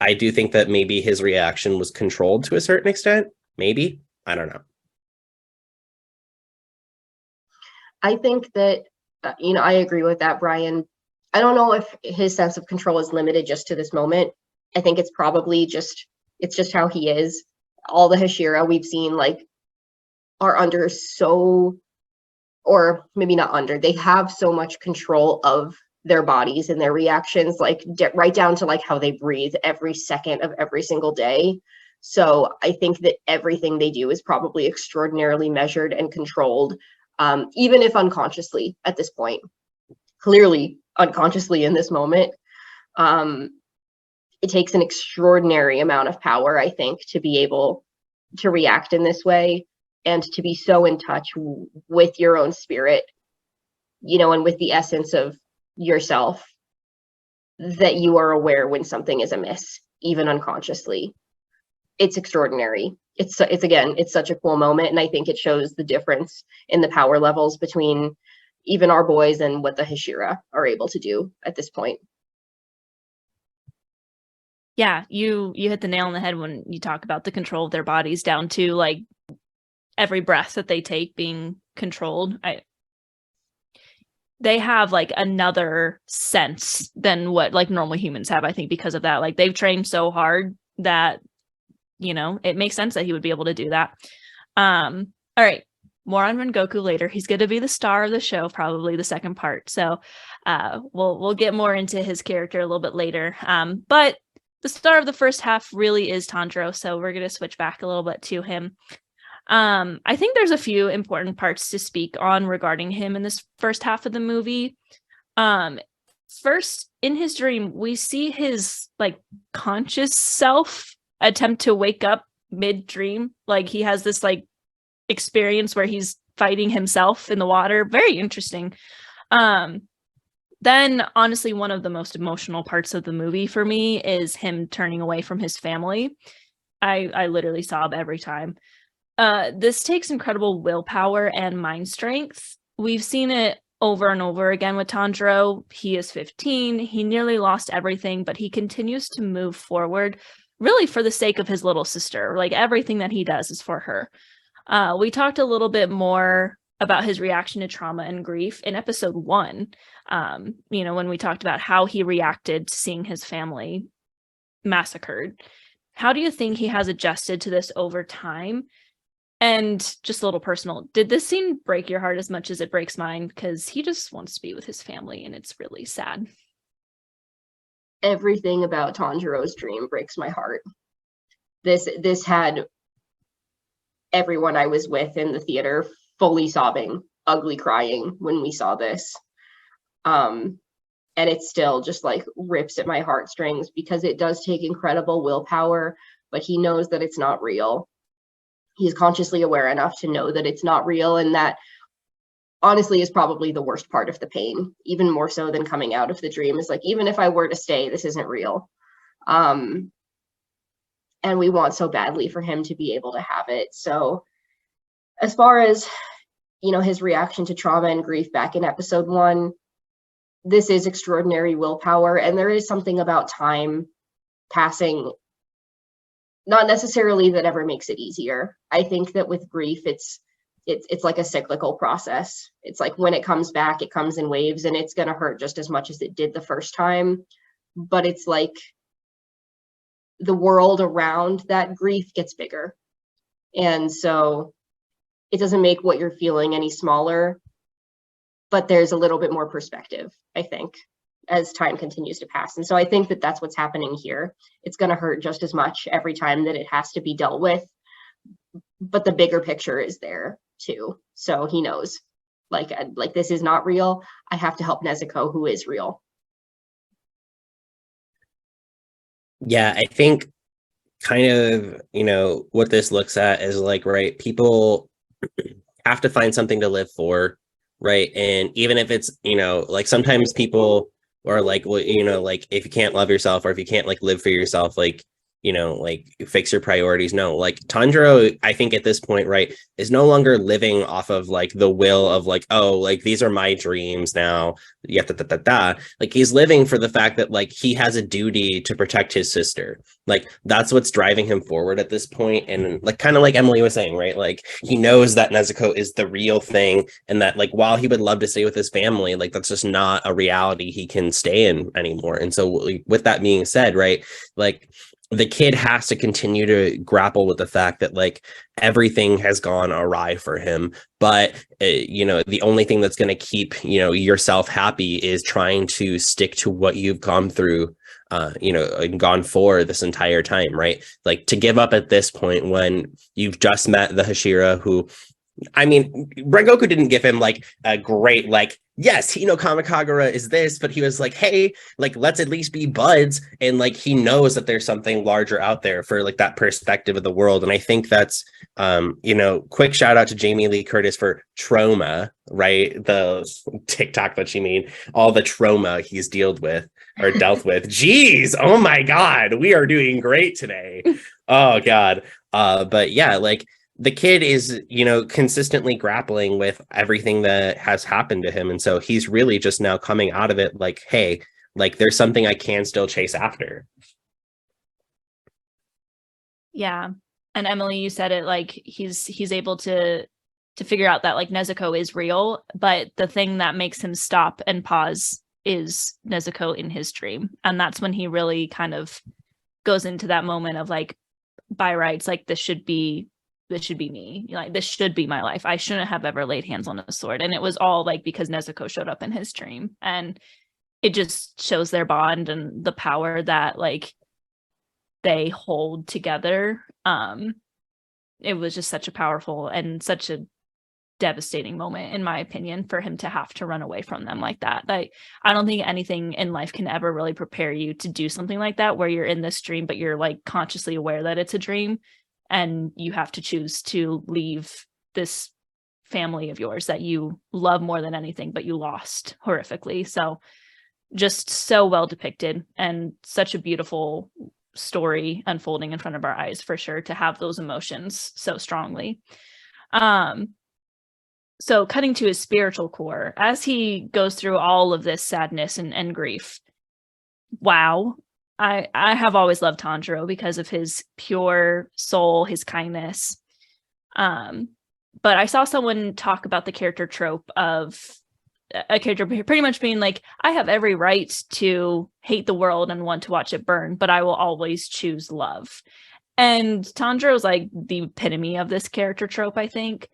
I do think that maybe his reaction was controlled to a certain extent. Maybe. I don't know. I think that, I agree with that, Bryan. I don't know if his sense of control is limited just to this moment. I think it's probably it's just how he is. All the Hashira we've seen like are under so, or maybe not under, they have so much control of their bodies and their reactions, like right down to like how they breathe every second of every single day. So I think that everything they do is probably extraordinarily measured and controlled, even if unconsciously at this point. Clearly unconsciously in this moment. It takes an extraordinary amount of power, I think, to be able to react in this way and to be so in touch with your own spirit, and with the essence of yourself, that you are aware when something is amiss, even unconsciously. It's extraordinary. It's such a cool moment, and I think it shows the difference in the power levels between even our boys and what the Hashira are able to do at this point. Yeah, you hit the nail on the head when you talk about the control of their bodies down to like every breath that they take being controlled. They have like another sense than what like normal humans have, I think, because of that. Like they've trained so hard that, it makes sense that he would be able to do that. All right. More on Rengoku later. He's going to be the star of the show, probably the second part. So we'll get more into his character a little bit later. But the star of the first half really is Tanjiro. So we're going to switch back a little bit to him. I think there's a few important parts to speak on regarding him in this first half of the movie. First, in his dream, we see his like conscious self attempt to wake up mid-dream. Like he has this like experience where he's fighting himself in the water. Very interesting. Then honestly, one of the most emotional parts of the movie for me is him turning away from his family. I literally sob every time. This takes incredible willpower and mind strength. We've seen it over and over again with Tanjiro. He is 15. He nearly lost everything, but he continues to move forward, really for the sake of his little sister. Like everything that he does is for her. We talked a little bit more about his reaction to trauma and grief in episode 1. When we talked about how he reacted to seeing his family massacred. How do you think he has adjusted to this over time? And just a little personal, did this scene break your heart as much as it breaks mine? Because he just wants to be with his family, and it's really sad. Everything about Tanjiro's dream breaks my heart. This had everyone I was with in the theater fully sobbing, ugly crying when we saw this. And it still just like rips at my heartstrings because it does take incredible willpower, but he knows that it's not real. He's consciously aware enough to know that it's not real, and that honestly is probably the worst part of the pain, even more so than coming out of the dream. Is like, even if I were to stay, this isn't real. And we want so badly for him to be able to have it. So as far as, his reaction to trauma and grief back in episode 1, this is extraordinary willpower. And there is something about time passing, not necessarily that ever makes it easier. I think that with grief, it's like a cyclical process. It's like when it comes back, it comes in waves, and it's going to hurt just as much as it did the first time. But it's like the world around that grief gets bigger. And so it doesn't make what you're feeling any smaller, but there's a little bit more perspective, I think, as time continues to pass. And so I think that that's what's happening here. It's going to hurt just as much every time that it has to be dealt with, but the bigger picture is there too. So he knows, like this is not real. I have to help Nezuko, who is real. Yeah, I think kind of, what this looks at is like, right, people have to find something to live for, right? And even if it's, like sometimes people are like, well, like if you can't love yourself, or if you can't like live for yourself, like like fix your priorities. No, like Tanjiro, I think at this point, right, is no longer living off of like the will of like, oh, like these are my dreams now. Yeah, like he's living for the fact that like he has a duty to protect his sister. Like that's what's driving him forward at this point. And like kind of like Emily was saying, right? Like he knows that Nezuko is the real thing, and that like while he would love to stay with his family, like that's just not a reality he can stay in anymore. And so with that being said, right, like the kid has to continue to grapple with the fact that like everything has gone awry for him, but the only thing that's going to keep yourself happy is trying to stick to what you've gone through and gone for this entire time, right? Like to give up at this point when you've just met the Hashira who, I mean, Rengoku didn't give him like a great like, yes, Kamikagura is this, but he was like, hey, like let's at least be buds, and like he knows that there's something larger out there for like that perspective of the world. And I think that's quick shout out to Jamie Lee Curtis for trauma, right? The TikTok that she made, all the trauma he's dealt with. Jeez, oh my god, we are doing great today. Oh god. But yeah, like the kid is, consistently grappling with everything that has happened to him. And so he's really just now coming out of it like, hey, like there's something I can still chase after. Yeah. And Emily, you said it, like he's able to figure out that like Nezuko is real, but the thing that makes him stop and pause is Nezuko in his dream. And that's when he really kind of goes into that moment of like, by rights, like this should be me, like this should be my life. I shouldn't have ever laid hands on a sword. And it was all like because Nezuko showed up in his dream, and it just shows their bond and the power that like they hold together. It was just such a powerful and such a devastating moment, in my opinion, for him to have to run away from them like that. Like I don't think anything in life can ever really prepare you to do something like that, where you're in this dream but you're like consciously aware that it's a dream, and you have to choose to leave this family of yours that you love more than anything, but you lost horrifically. So just so well depicted, and such a beautiful story unfolding in front of our eyes, for sure, to have those emotions so strongly. So cutting to his spiritual core, as he goes through all of this sadness and grief, wow. I have always loved Tanjiro because of his pure soul, his kindness. But I saw someone talk about the character trope of a character pretty much being like, I have every right to hate the world and want to watch it burn, but I will always choose love. And Tanjiro is like the epitome of this character trope, I think.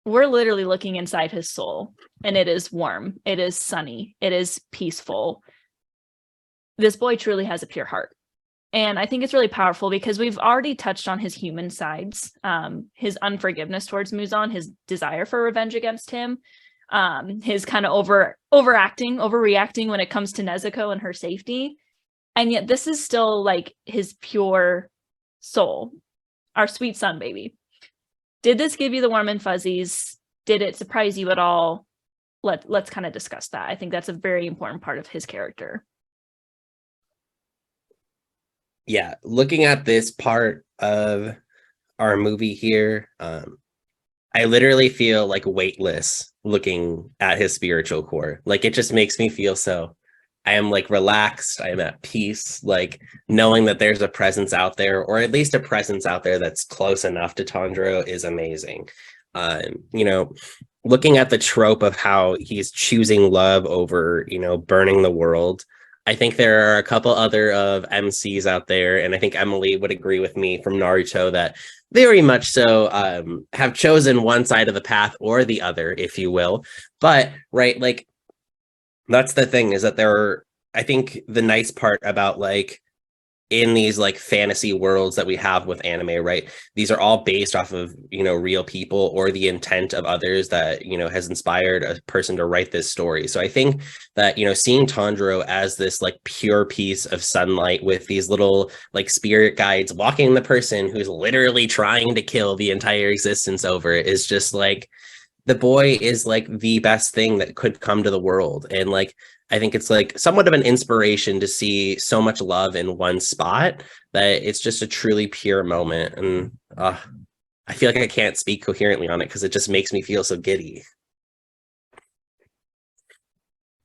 We're literally looking inside his soul, and it is warm, it is sunny, it is peaceful. This boy truly has a pure heart. And I think it's really powerful because we've already touched on his human sides, his unforgiveness towards Muzan, his desire for revenge against him, his kind of overreacting when it comes to Nezuko and her safety. And yet this is still like his pure soul, our sweet son baby. Did this give you the warm and fuzzies? Did it surprise you at all? Let's kind of discuss that. I think that's a very important part of his character. Yeah, looking at this part of our movie here, I literally feel like weightless looking at his spiritual core. Like it just makes me feel so, I am like relaxed, I am at peace, like knowing that there's a presence out there, or at least a presence out there that's close enough to Tanjiro, is amazing. Looking at the trope of how he's choosing love over, burning the world, I think there are a couple other of MCs out there, and I think Emily would agree with me from Naruto that very much so have chosen one side of the path or the other, if you will. But right, like that's the thing, is that I think the nice part about like in these like fantasy worlds that we have with anime, right? These are all based off of, real people or the intent of others that, has inspired a person to write this story. So I think that, seeing Tanjiro as this like pure piece of sunlight with these little like spirit guides walking the person who's literally trying to kill the entire existence over is just like, the boy is like the best thing that could come to the world. And like, I think it's like somewhat of an inspiration to see so much love in one spot that it's just a truly pure moment. And I feel like I can't speak coherently on it because it just makes me feel so giddy.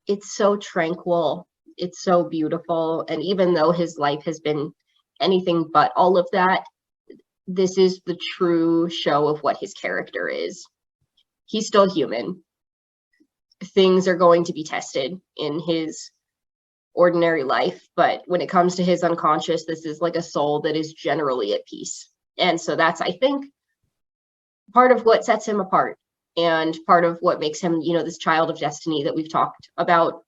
It's so tranquil. It's so beautiful. And even though his life has been anything but all of that, this is the true show of what his character is. He's still human. Things are going to be tested in his ordinary life, but when it comes to his unconscious, this is like a soul that is generally at peace. And so that's, I think, part of what sets him apart, and part of what makes him, you know, this child of destiny that we've talked about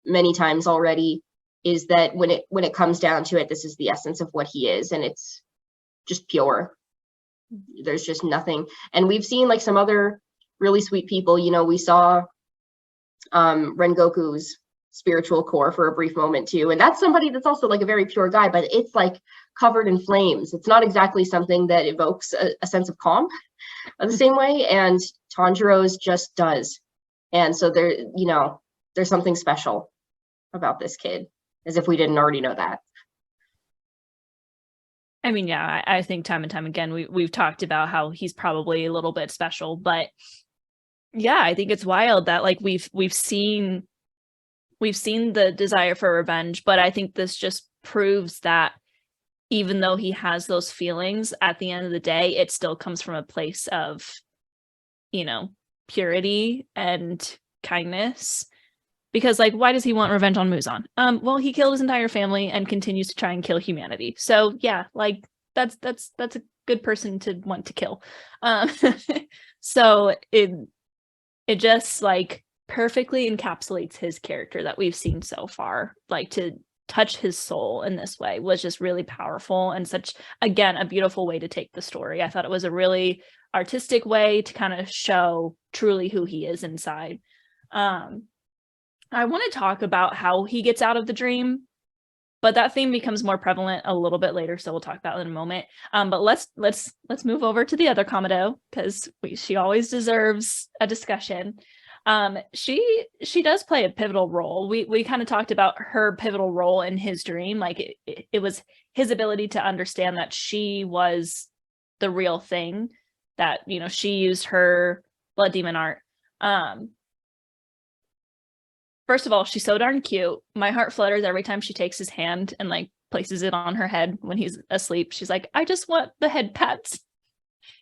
many times already, is that when it comes down to it, this is the essence of what he is, and it's just pure. There's just nothing. And we've seen like some other really sweet people. You know, we saw Rengoku's spiritual core for a brief moment too, and that's somebody that's also like a very pure guy, but it's like covered in flames. It's not exactly something that evokes a sense of calm the same way, and Tanjiro's just does. And so there, you know, there's something special about this kid, as if we didn't already know that. I mean, yeah, I think time and time again we've talked about how he's probably a little bit special, but yeah, I think it's wild that like we've seen the desire for revenge, but I think this just proves that even though he has those feelings, at the end of the day, it still comes from a place of, you know, purity and kindness. Because like, why does he want revenge on Muzan? Well, he killed his entire family and continues to try and kill humanity. So yeah, like that's a good person to want to kill. So it just like perfectly encapsulates his character that we've seen so far. Like, to touch his soul in this way was just really powerful, and such, again, a beautiful way to take the story. I thought it was a really artistic way to kind of show truly who he is inside. I want to talk about how he gets out of the dream, but that theme becomes more prevalent a little bit later, so we'll talk about it in a moment. But let's move over to the other Kamado, because she always deserves a discussion. She does play a pivotal role. We kind of talked about her pivotal role in his dream. Like it was his ability to understand that she was the real thing, that, you know, she used her blood demon art. First of all, she's so darn cute. My heart flutters every time she takes his hand and like places it on her head when he's asleep. She's like, I just want the head pats.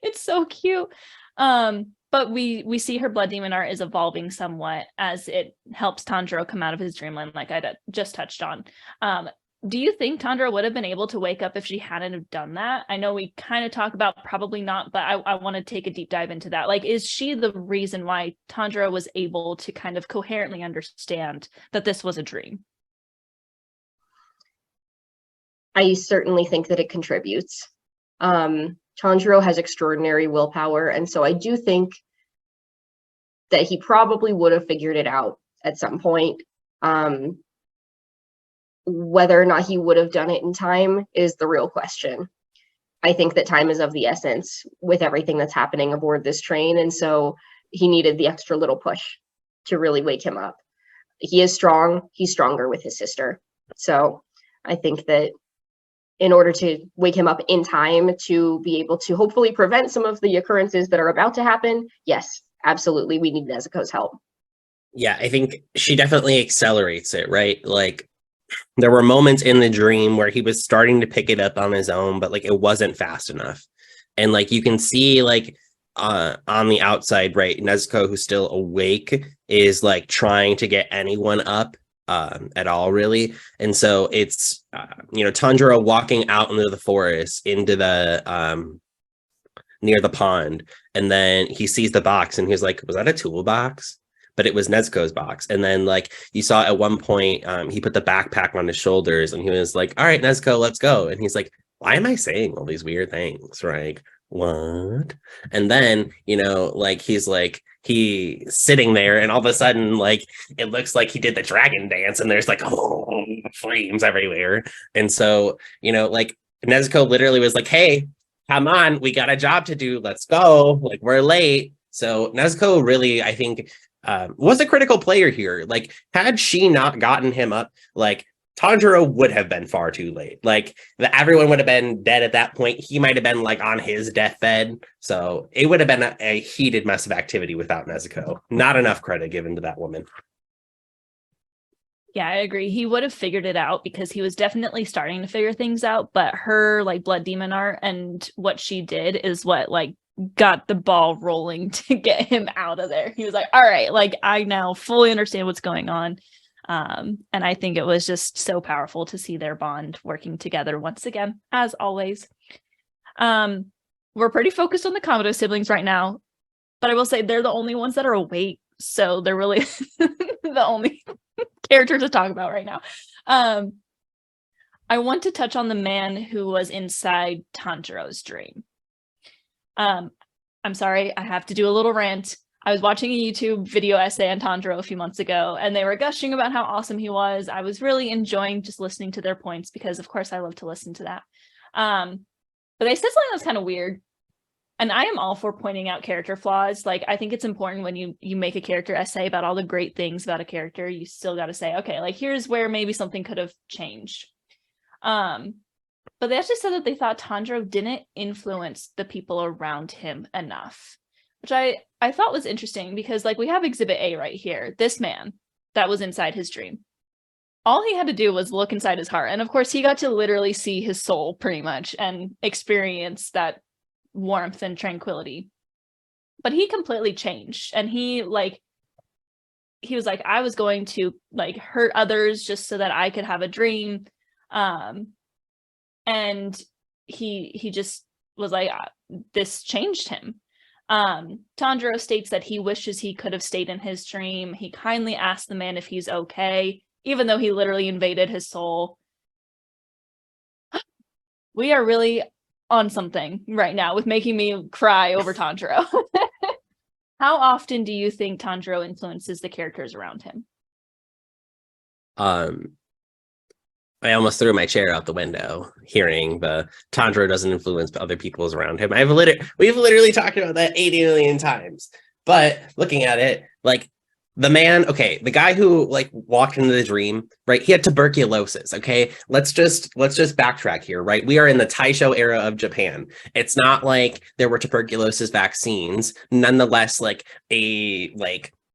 It's so cute. But we see her blood demon art is evolving somewhat as it helps Tanjiro come out of his dreamland, like I just touched on. Do you think Tanjiro would have been able to wake up if she hadn't have done that? I know we kind of talk about probably not, but I want to take a deep dive into that. Like, is she the reason why Tanjiro was able to kind of coherently understand that this was a dream? I certainly think that it contributes. Tanjiro has extraordinary willpower, and so I do think that he probably would have figured it out at some point. Whether or not he would have done it in time is the real question. I think that time is of the essence with everything that's happening aboard this train, and so he needed the extra little push to really wake him up. He is strong. He's stronger with his sister. So I think that in order to wake him up in time to be able to hopefully prevent some of the occurrences that are about to happen, yes, absolutely, we need Nezuko's help. Yeah, I think she definitely accelerates it, right? Like, there were moments in the dream where he was starting to pick it up on his own, but like it wasn't fast enough. And like you can see like on the outside, right, Nezuko, who's still awake, is like trying to get anyone up at all, really. And so it's you know, Tanjiro walking out into the forest, into the near the pond, and then he sees the box and he's like, was that a toolbox? But it was Nezuko's box. And then like you saw at one point, he put the backpack on his shoulders and he was like, all right, Nezuko, let's go. And he's like, why am I saying all these weird things? Like, what? And then, you know, like he's sitting there and all of a sudden, like, it looks like he did the dragon dance and there's like, oh, flames everywhere. And so, you know, like Nezuko literally was like, hey, come on, we got a job to do. Let's go. Like, we're late. So Nezuko really, I think, was a critical player here. Like, had she not gotten him up, like, Tanjiro would have been far too late. Like, everyone would have been dead at that point. He might have been like on his deathbed. So it would have been a heated mess of activity without Nezuko. Not enough credit given to that woman. Yeah, I agree. He would have figured it out because he was definitely starting to figure things out, but her like blood demon art and what she did is what like got the ball rolling to get him out of there. He was like, all right, like I now fully understand what's going on. And I think it was just so powerful to see their bond working together once again, as always. We're pretty focused on the Komodo siblings right now, but I will say they're the only ones that are awake. So they're really the only character to talk about right now. I want to touch on the man who was inside Tanjiro's dream. I'm sorry, I have to do a little rant. I was watching a YouTube video essay on Tanjiro a few months ago, and they were gushing about how awesome he was. I was really enjoying just listening to their points because, of course, I love to listen to that. But they said something that was kind of weird. And I am all for pointing out character flaws. Like, I think it's important when you make a character essay about all the great things about a character, you still got to say, okay, like, here's where maybe something could have changed. But they actually said that they thought Tanjiro didn't influence the people around him enough, which I thought was interesting because, like, we have Exhibit A right here. This man that was inside his dream. All he had to do was look inside his heart. And, of course, he got to literally see his soul pretty much and experience that warmth and tranquility. But he completely changed. And he was like, I was going to, like, hurt others just so that I could have a dream. And he just was like, this changed him. Tanjiro states that he wishes he could have stayed in his dream. He kindly asked the man if he's okay, even though he literally invaded his soul. We are really on something right now with making me cry over Tanjiro. How often do you think Tanjiro influences the characters around him? I almost threw my chair out the window hearing the Tanjiro doesn't influence other people's around him. We've literally talked about that 80 million times. But looking at it, like, the man, okay, the guy who like walked into the dream, right? He had tuberculosis. Okay, let's just backtrack here, right? We are in the Taisho era of Japan. It's not like there were tuberculosis vaccines. Nonetheless, like a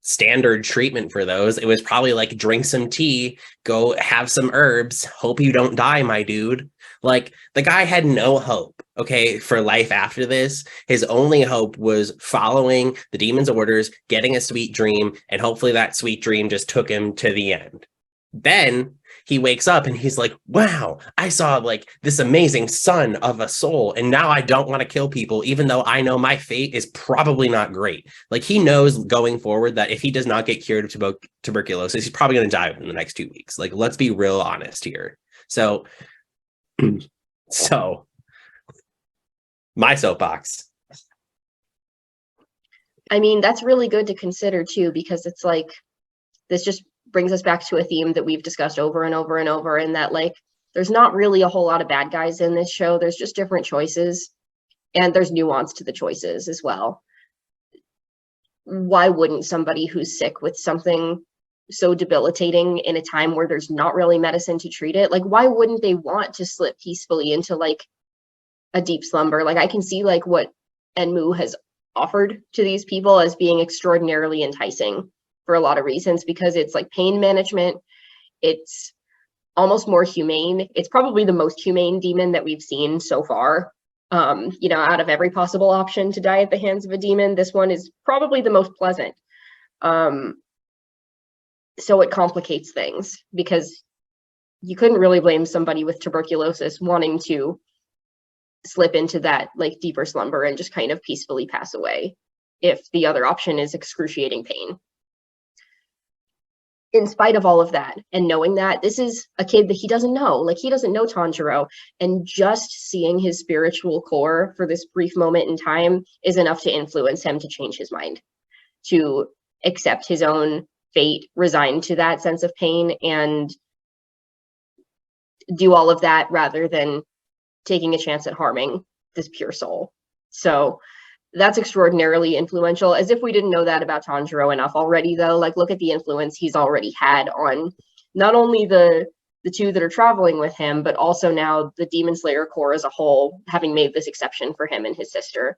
standard treatment for those, it was probably like drink some tea, go have some herbs, hope you don't die, my dude. Like, the guy had no hope, okay, for life after this. His only hope was following the demon's orders, getting a sweet dream, and hopefully that sweet dream just took him to the end. Then he wakes up and he's like, wow, I saw like this amazing sun of a soul, and now I don't want to kill people, even though I know my fate is probably not great. Like, he knows going forward that if he does not get cured of tuberculosis, he's probably going to die within the next 2 weeks. Like, let's be real honest here. So my soapbox. I mean, that's really good to consider too, because it's like, this just brings us back to a theme that we've discussed over and over and over, in that, like, there's not really a whole lot of bad guys in this show. There's just different choices, and there's nuance to the choices as well. Why wouldn't somebody who's sick with something so debilitating in a time where there's not really medicine to treat it, like, why wouldn't they want to slip peacefully into like a deep slumber? Like, I can see like what Enmu has offered to these people as being extraordinarily enticing for a lot of reasons, because it's like pain management, it's almost more humane. It's probably the most humane demon that we've seen so far. Out of every possible option to die at the hands of a demon, this one is probably the most pleasant. So it complicates things, because you couldn't really blame somebody with tuberculosis wanting to slip into that like deeper slumber and just kind of peacefully pass away if the other option is excruciating pain. In spite of all of that, and knowing that this is a kid that he doesn't know, like, he doesn't know Tanjiro, and just seeing his spiritual core for this brief moment in time is enough to influence him to change his mind, to accept his own fate, resign to that sense of pain, and do all of that rather than taking a chance at harming this pure soul. So That's extraordinarily influential. As if we didn't know that about Tanjiro enough already, though. Like, look at the influence he's already had on not only the two that are traveling with him, but also now the Demon Slayer Corps as a whole, having made this exception for him and his sister.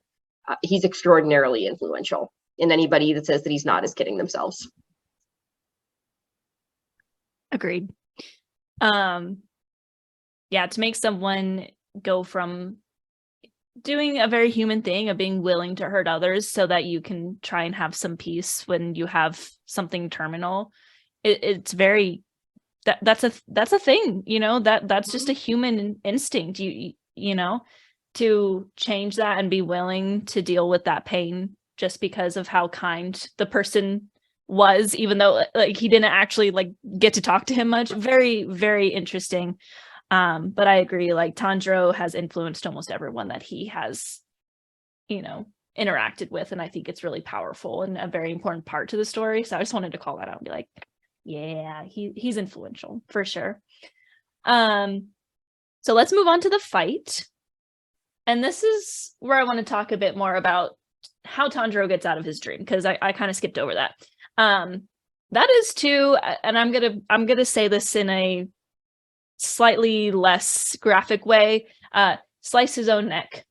He's extraordinarily influential, and anybody that says that he's not is kidding themselves. Agreed. Yeah, to make someone go from doing a very human thing of being willing to hurt others so that you can try and have some peace when you have something terminal, it's very that's a thing, you know, that's just a human instinct, you know, to change that and be willing to deal with that pain just because of how kind the person was, even though like he didn't actually like get to talk to him much. Very, very interesting. But I agree, like Tanjiro has influenced almost everyone that he has, you know, interacted with, and I think it's really powerful and a very important part to the story. So I just wanted to call that out and be like, yeah, he's influential for sure. So let's move on to the fight. And this is where I want to talk a bit more about how Tanjiro gets out of his dream, because I kind of skipped over that. That is too, and I'm gonna say this in a slightly less graphic way, slice his own neck.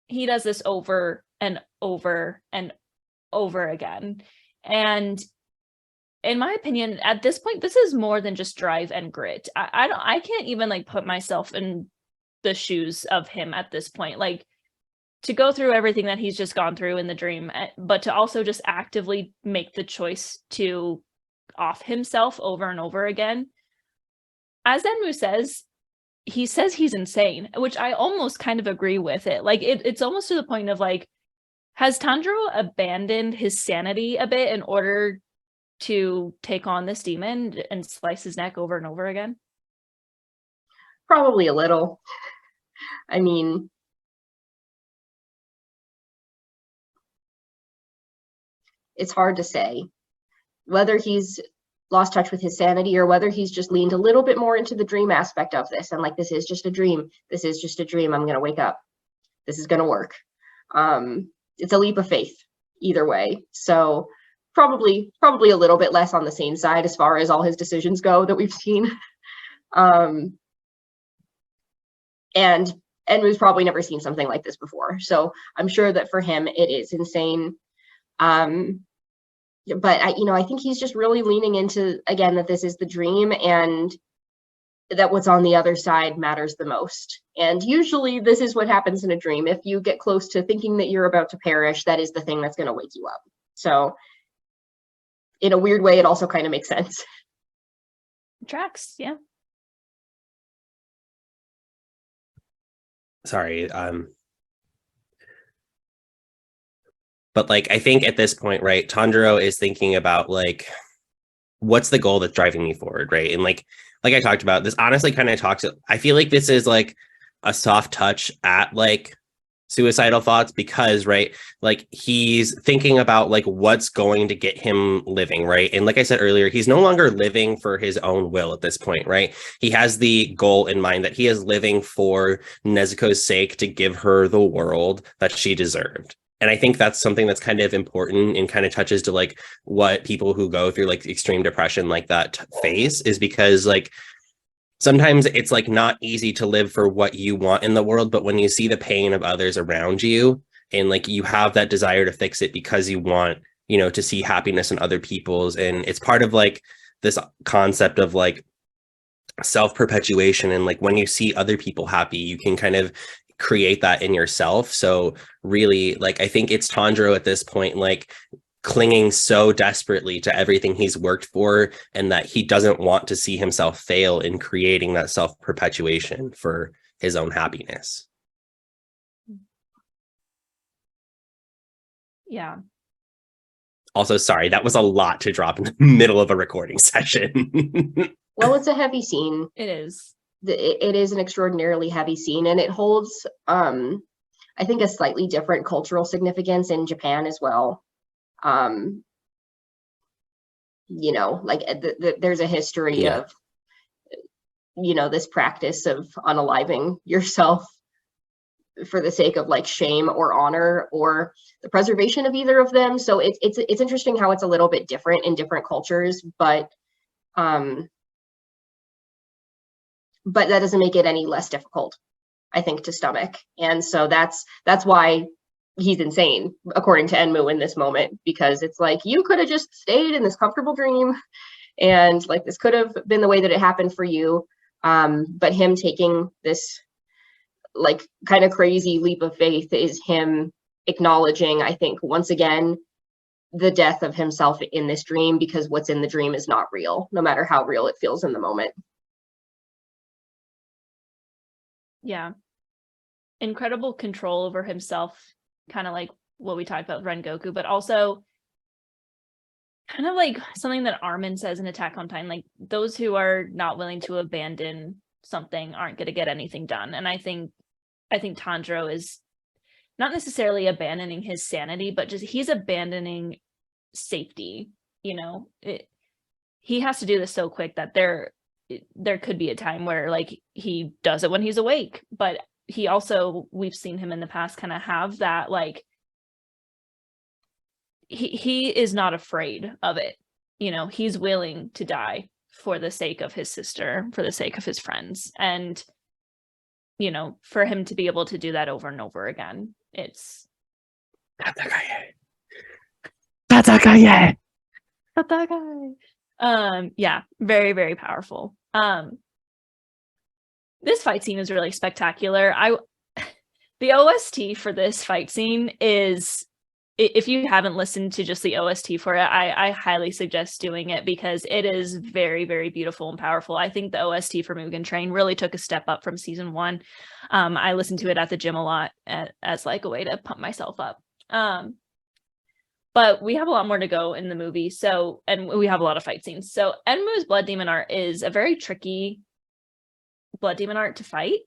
He does this over and over and over again. And in my opinion, at this point, this is more than just drive and grit. I can't even like put myself in the shoes of him at this point. Like, to go through everything that he's just gone through in the dream, but to also just actively make the choice to off himself over and over again. As Enmu says he's insane, which I almost kind of agree with it. Like, it's almost to the point of like, has Tanjiro abandoned his sanity a bit in order to take on this demon and slice his neck over and over again? Probably a little. I mean, it's hard to say whether he's lost touch with his sanity or whether he's just leaned a little bit more into the dream aspect of this and like, this is just a dream. This is just a dream. I'm going to wake up. This is going to work. It's a leap of faith either way. So probably a little bit less on the sane side as far as all his decisions go that we've seen. And Enmu's probably never seen something like this before. So I'm sure that for him, it is insane. But I think he's just really leaning into, again, that this is the dream and that what's on the other side matters the most. And usually this is what happens in a dream. If you get close to thinking that you're about to perish, that is the thing that's going to wake you up. So in a weird way, it also kind of makes sense. Tracks, yeah. Sorry. But like, I think at this point, right, Tanjiro is thinking about like, what's the goal that's driving me forward, right? And like I talked about, this honestly kind of talks, I feel like this is like a soft touch at like suicidal thoughts, because right, like he's thinking about like what's going to get him living, right? And like I said earlier, he's no longer living for his own will at this point, right? He has the goal in mind that he is living for Nezuko's sake, to give her the world that she deserved. And I think that's something that's kind of important and kind of touches to like what people who go through like extreme depression like that face, is because like sometimes it's like not easy to live for what you want in the world, but when you see the pain of others around you and like you have that desire to fix it because you want, you know, to see happiness in other people's, and it's part of like this concept of like self-perpetuation, and like when you see other people happy, you can kind of create that in yourself. So really, like, I think it's Tanjiro at this point, like clinging so desperately to everything he's worked for, and that he doesn't want to see himself fail in creating that self-perpetuation for his own happiness. Yeah. Also, sorry, that was a lot to drop in the middle of a recording session. Well, it's a heavy scene. It is. It is an extraordinarily heavy scene, and it holds, I think, a slightly different cultural significance in Japan as well. You know, like there's a history of, you know, this practice of unaliving yourself for the sake of like shame or honor or the preservation of either of them. So it's interesting how it's a little bit different in different cultures, but that doesn't make it any less difficult, I think, to stomach. And so that's why he's insane, according to Enmu in this moment, because it's like, you could have just stayed in this comfortable dream, and like this could have been the way that it happened for you. But him taking this like kind of crazy leap of faith is him acknowledging, I think, once again, the death of himself in this dream, because what's in the dream is not real, no matter how real it feels in the moment. Yeah. Incredible control over himself, kind of like what we talked about with Rengoku, but also kind of like something that Armin says in Attack on Titan, like those who are not willing to abandon something aren't going to get anything done. And I think Tanjiro is not necessarily abandoning his sanity, but just he's abandoning safety. You know, he has to do this so quick that there could be a time where like he does it when he's awake, but he also, we've seen him in the past kind of have that, like he is not afraid of it. You know, he's willing to die for the sake of his sister, for the sake of his friends. And, you know, for him to be able to do that over and over again, it's Tatakaye. Yeah, very, very powerful. This fight scene is really spectacular. The OST for this fight scene is, if you haven't listened to just the OST for it, I highly suggest doing it, because it is very, very beautiful and powerful. I think the OST for Mugen Train really took a step up from season 1. I listened to it at the gym a lot as like a way to pump myself up. But we have a lot more to go in the movie, and we have a lot of fight scenes. So Enmu's Blood Demon art is a very tricky Blood Demon art to fight.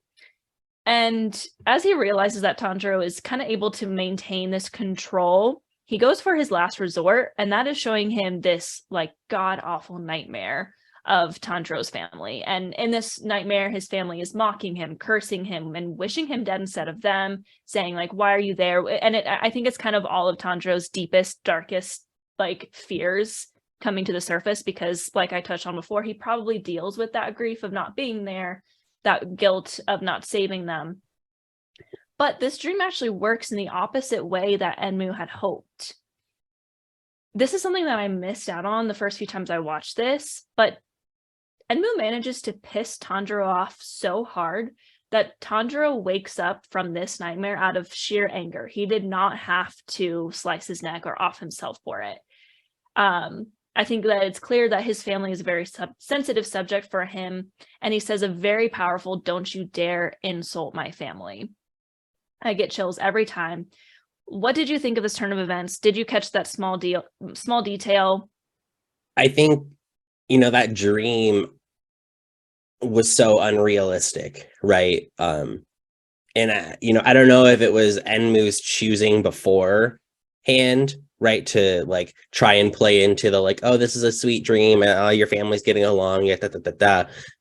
And as he realizes that Tanjiro is kind of able to maintain this control, he goes for his last resort, and that is showing him this like god-awful nightmare of Tanjiro's family. And in this nightmare, his family is mocking him, cursing him, and wishing him dead instead of them, saying like, why are you there? And I think it's kind of all of Tanjiro's deepest, darkest like fears coming to the surface, because like I touched on before, he probably deals with that grief of not being there, that guilt of not saving them. But this dream actually works in the opposite way that Enmu had hoped. This is something that I missed out on the first few times I watched this, but Enmu manages to piss Tanjiro off so hard that Tanjiro wakes up from this nightmare out of sheer anger. He did not have to slice his neck or off himself for it. I think that it's clear that his family is a very sensitive subject for him, and he says a very powerful, "Don't you dare insult my family." I get chills every time. What did you think of this turn of events? Did you catch that small detail? I think, that dream was so unrealistic, right? And I don't know if it was Enmu's choosing beforehand, right, to like try and play into the like, oh, this is a sweet dream, and your family's getting along, yeah,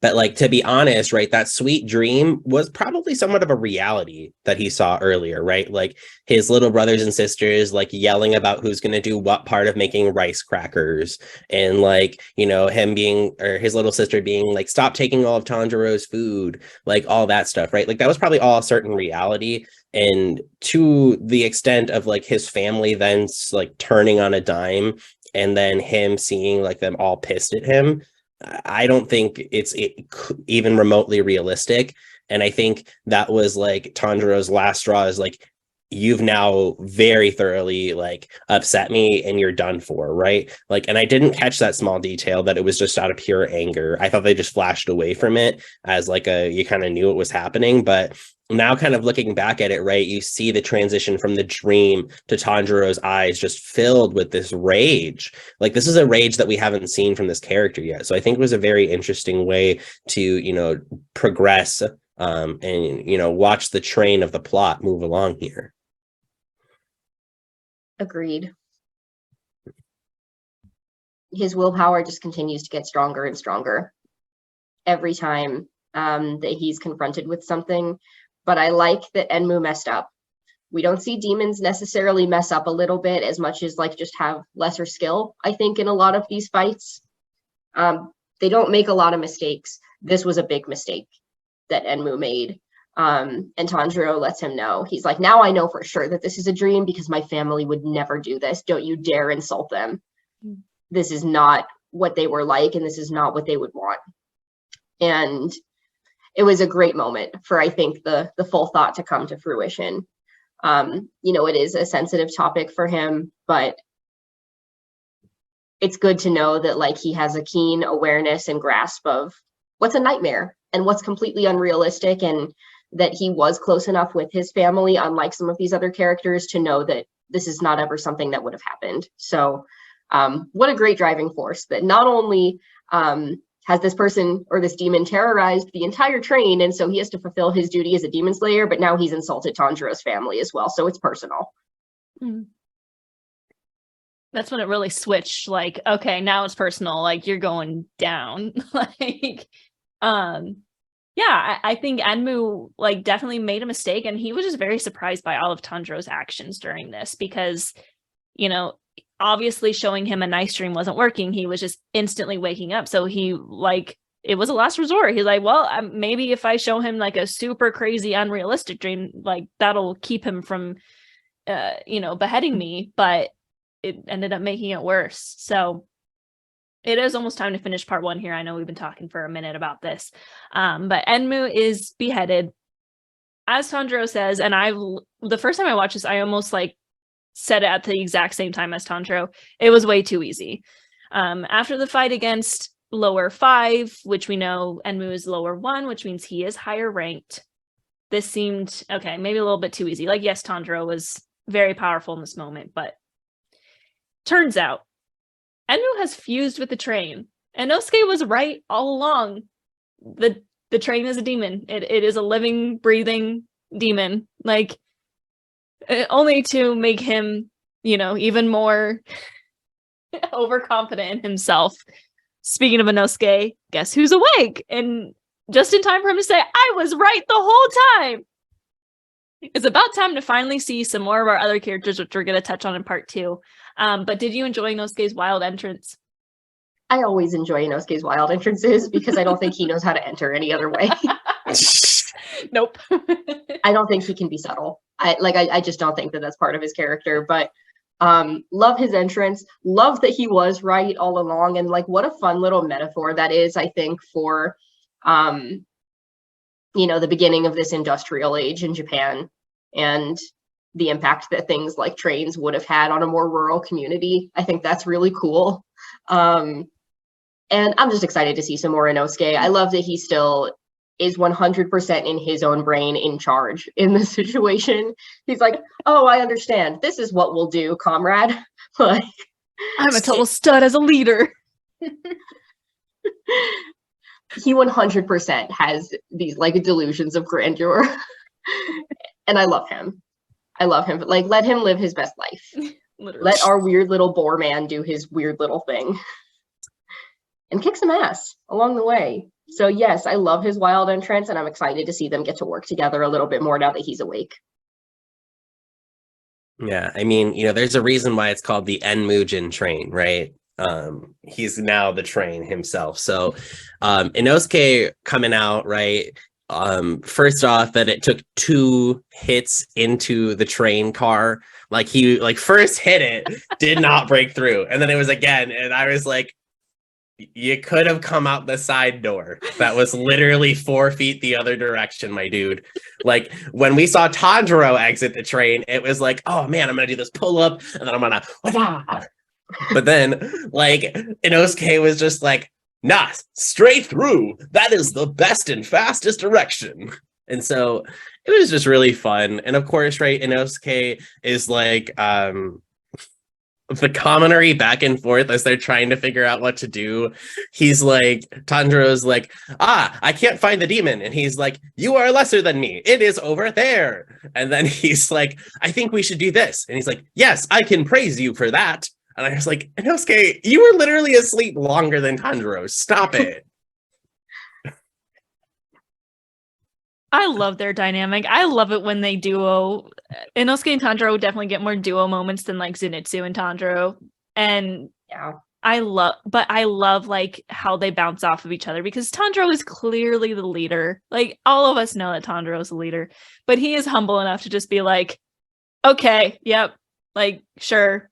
but like, to be honest, right, that sweet dream was probably somewhat of a reality that he saw earlier, right? Like his little brothers and sisters like yelling about who's going to do what part of making rice crackers, and like, him being, or his little sister being like, stop taking all of Tanjiro's food, like all that stuff, right? Like that was probably all a certain reality. And to the extent of like his family then like turning on a dime, and then him seeing like them all pissed at him, I don't think it's even remotely realistic. And I think that was like Tanjiro's last straw, is like, you've now very thoroughly like upset me and you're done for, right? Like, and I didn't catch that small detail that it was just out of pure anger. I thought they just flashed away from it as like you kind of knew it was happening. But now kind of looking back at it, right, you see the transition from the dream to Tanjiro's eyes just filled with this rage. Like this is a rage that we haven't seen from this character yet. So I think it was a very interesting way to, progress and, watch the train of the plot move along here. Agreed. His willpower just continues to get stronger and stronger every time that he's confronted with something, but I like that Enmu messed up. We don't see demons necessarily mess up a little bit as much as like just have lesser skill, I think, in a lot of these fights. They don't make a lot of mistakes. This was a big mistake that Enmu made. And Tanjiro lets him know. He's like, now I know for sure that this is a dream because my family would never do this. Don't you dare insult them. This is not what they were like, and this is not what they would want. And it was a great moment for, I think, the full thought to come to fruition. It is a sensitive topic for him, but it's good to know that like he has a keen awareness and grasp of what's a nightmare and what's completely unrealistic, and that he was close enough with his family, unlike some of these other characters, to know that this is not ever something that would have happened. So what a great driving force that not only has this person or this demon terrorized the entire train, and so he has to fulfill his duty as a demon slayer, but now he's insulted Tanjiro's family as well. So it's personal. That's when it really switched. Like, okay, now it's personal. Like, you're going down. Like, yeah, I think Enmu like definitely made a mistake, and he was just very surprised by all of Tanjiro's actions during this because, obviously showing him a nice dream wasn't working. He was just instantly waking up. So he like, it was a last resort. He's like, well, maybe if I show him like a super crazy, unrealistic dream, like that'll keep him from, beheading me. But it ended up making it worse. So it is almost time to finish part 1 here. I know we've been talking for a minute about this. But Enmu is beheaded. As Tanjiro says, and the first time I watched this, I almost like said it at the exact same time as Tanjiro. It was way too easy. After the fight against lower 5, which we know Enmu is lower 1, which means he is higher ranked. This seemed, okay, maybe a little bit too easy. Like, yes, Tanjiro was very powerful in this moment, but turns out Enmu has fused with the train. And Inosuke was right all along. The train is a demon. It is a living, breathing demon. Like, only to make him, even more overconfident in himself. Speaking of Inosuke, guess who's awake? And just in time for him to say, I was right the whole time. It's about time to finally see some more of our other characters, which we're going to touch on in part 2. But did you enjoy Inosuke's wild entrance? I always enjoy Inosuke's wild entrances because I don't think he knows how to enter any other way. Nope. I don't think he can be subtle. I just don't think that that's part of his character, but love his entrance, love that he was right all along, and like what a fun little metaphor that is, I think, for the beginning of this industrial age in Japan and the impact that things like trains would have had on a more rural community. I think that's really cool. And I'm just excited to see some more Inosuke. I love that he still is 100% in his own brain in charge in this situation. He's like, oh, I understand. This is what we'll do, comrade. Like, I'm a total stud as a leader. He 100% has these like delusions of grandeur. And I love him. But like, let him live his best life. Literally. Let our weird little boar man do his weird little thing. And kick some ass along the way. So yes, I love his wild entrance, and I'm excited to see them get to work together a little bit more now that he's awake. Yeah, I mean, there's a reason why it's called the Mugen Train, right? He's now the train himself. So Inosuke coming out, right? First off, that it took 2 hits into the train car. Like he first hit it, did not break through, and then it was again, and I was like, you could have come out the side door. That was literally 4 feet the other direction, my dude. Like when we saw Tanjiro exit the train, it was like, oh man, I'm gonna do this pull up, and then I'm gonna, wah-da! But then like Inosuke was just like, nah, straight through. That is the best and fastest direction. And so it was just really fun. And of course, right, Inosuke is like the commentary back and forth as they're trying to figure out what to do. He's like, Tanjiro's like, I can't find the demon. And he's like, you are lesser than me. It is over there. And then he's like, I think we should do this. And he's like, yes, I can praise you for that. And I was like, Inosuke, you were literally asleep longer than Tanjiro. Stop it. I love their dynamic. I love it when they duo. Inosuke and Tanjiro definitely get more duo moments than like Zenitsu and Tanjiro. And Yeah. I love like how they bounce off of each other because Tanjiro is clearly the leader. Like all of us know that Tanjiro is the leader, but he is humble enough to just be like, okay, yep, like sure.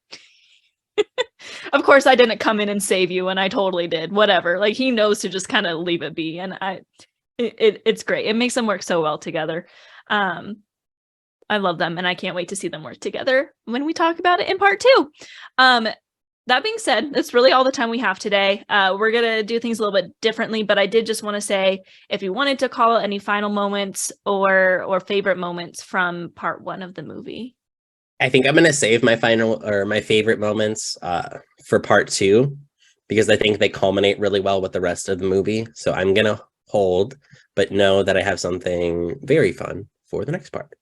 Of course I didn't come in and save you and I totally did. Whatever. Like he knows to just kind of leave it be. And it's great. It makes them work so well together. I love them and I can't wait to see them work together when we talk about it in part 2. That being said, that's really all the time we have today. We're going to do things a little bit differently, but I did just want to say if you wanted to call out any final moments or favorite moments from part 1 of the movie. I think I'm going to save my final or my favorite moments for part 2 because I think they culminate really well with the rest of the movie. So I'm going to hold, but know that I have something very fun for the next part.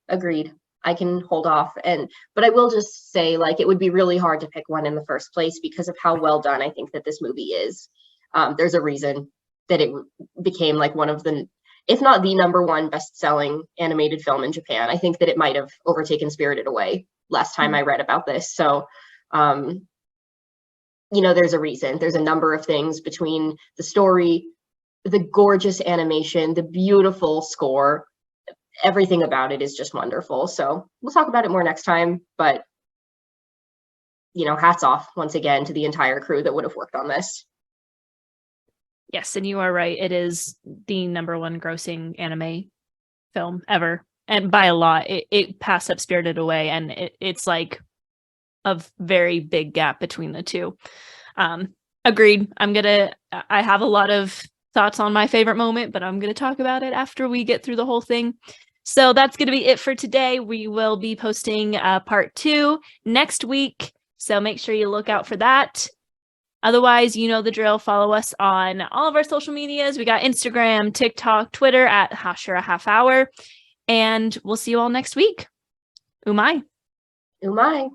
Agreed. I can hold off, but I will just say, like, it would be really hard to pick one in the first place because of how well done I think that this movie is. There's a reason that it became like one of the, if not the #1 best-selling animated film in Japan. I think that it might have overtaken Spirited Away last time I read about this. So, there's a reason. There's a number of things between the story, the gorgeous animation, the beautiful score. Everything about it is just wonderful. So we'll talk about it more next time, but hats off once again to the entire crew that would have worked on this. Yes, and you are right. It is the #1 grossing anime film ever. And by a lot, it passed up Spirited Away, and it's like a very big gap between the two. Agreed. I have a lot of thoughts on my favorite moment, but I'm going to talk about it after we get through the whole thing. So that's going to be it for today. We will be posting part 2 next week. So make sure you look out for that. Otherwise, you know the drill. Follow us on all of our social medias. We got Instagram, TikTok, Twitter at Hashira Half Hour. And we'll see you all next week. Umai. Umai.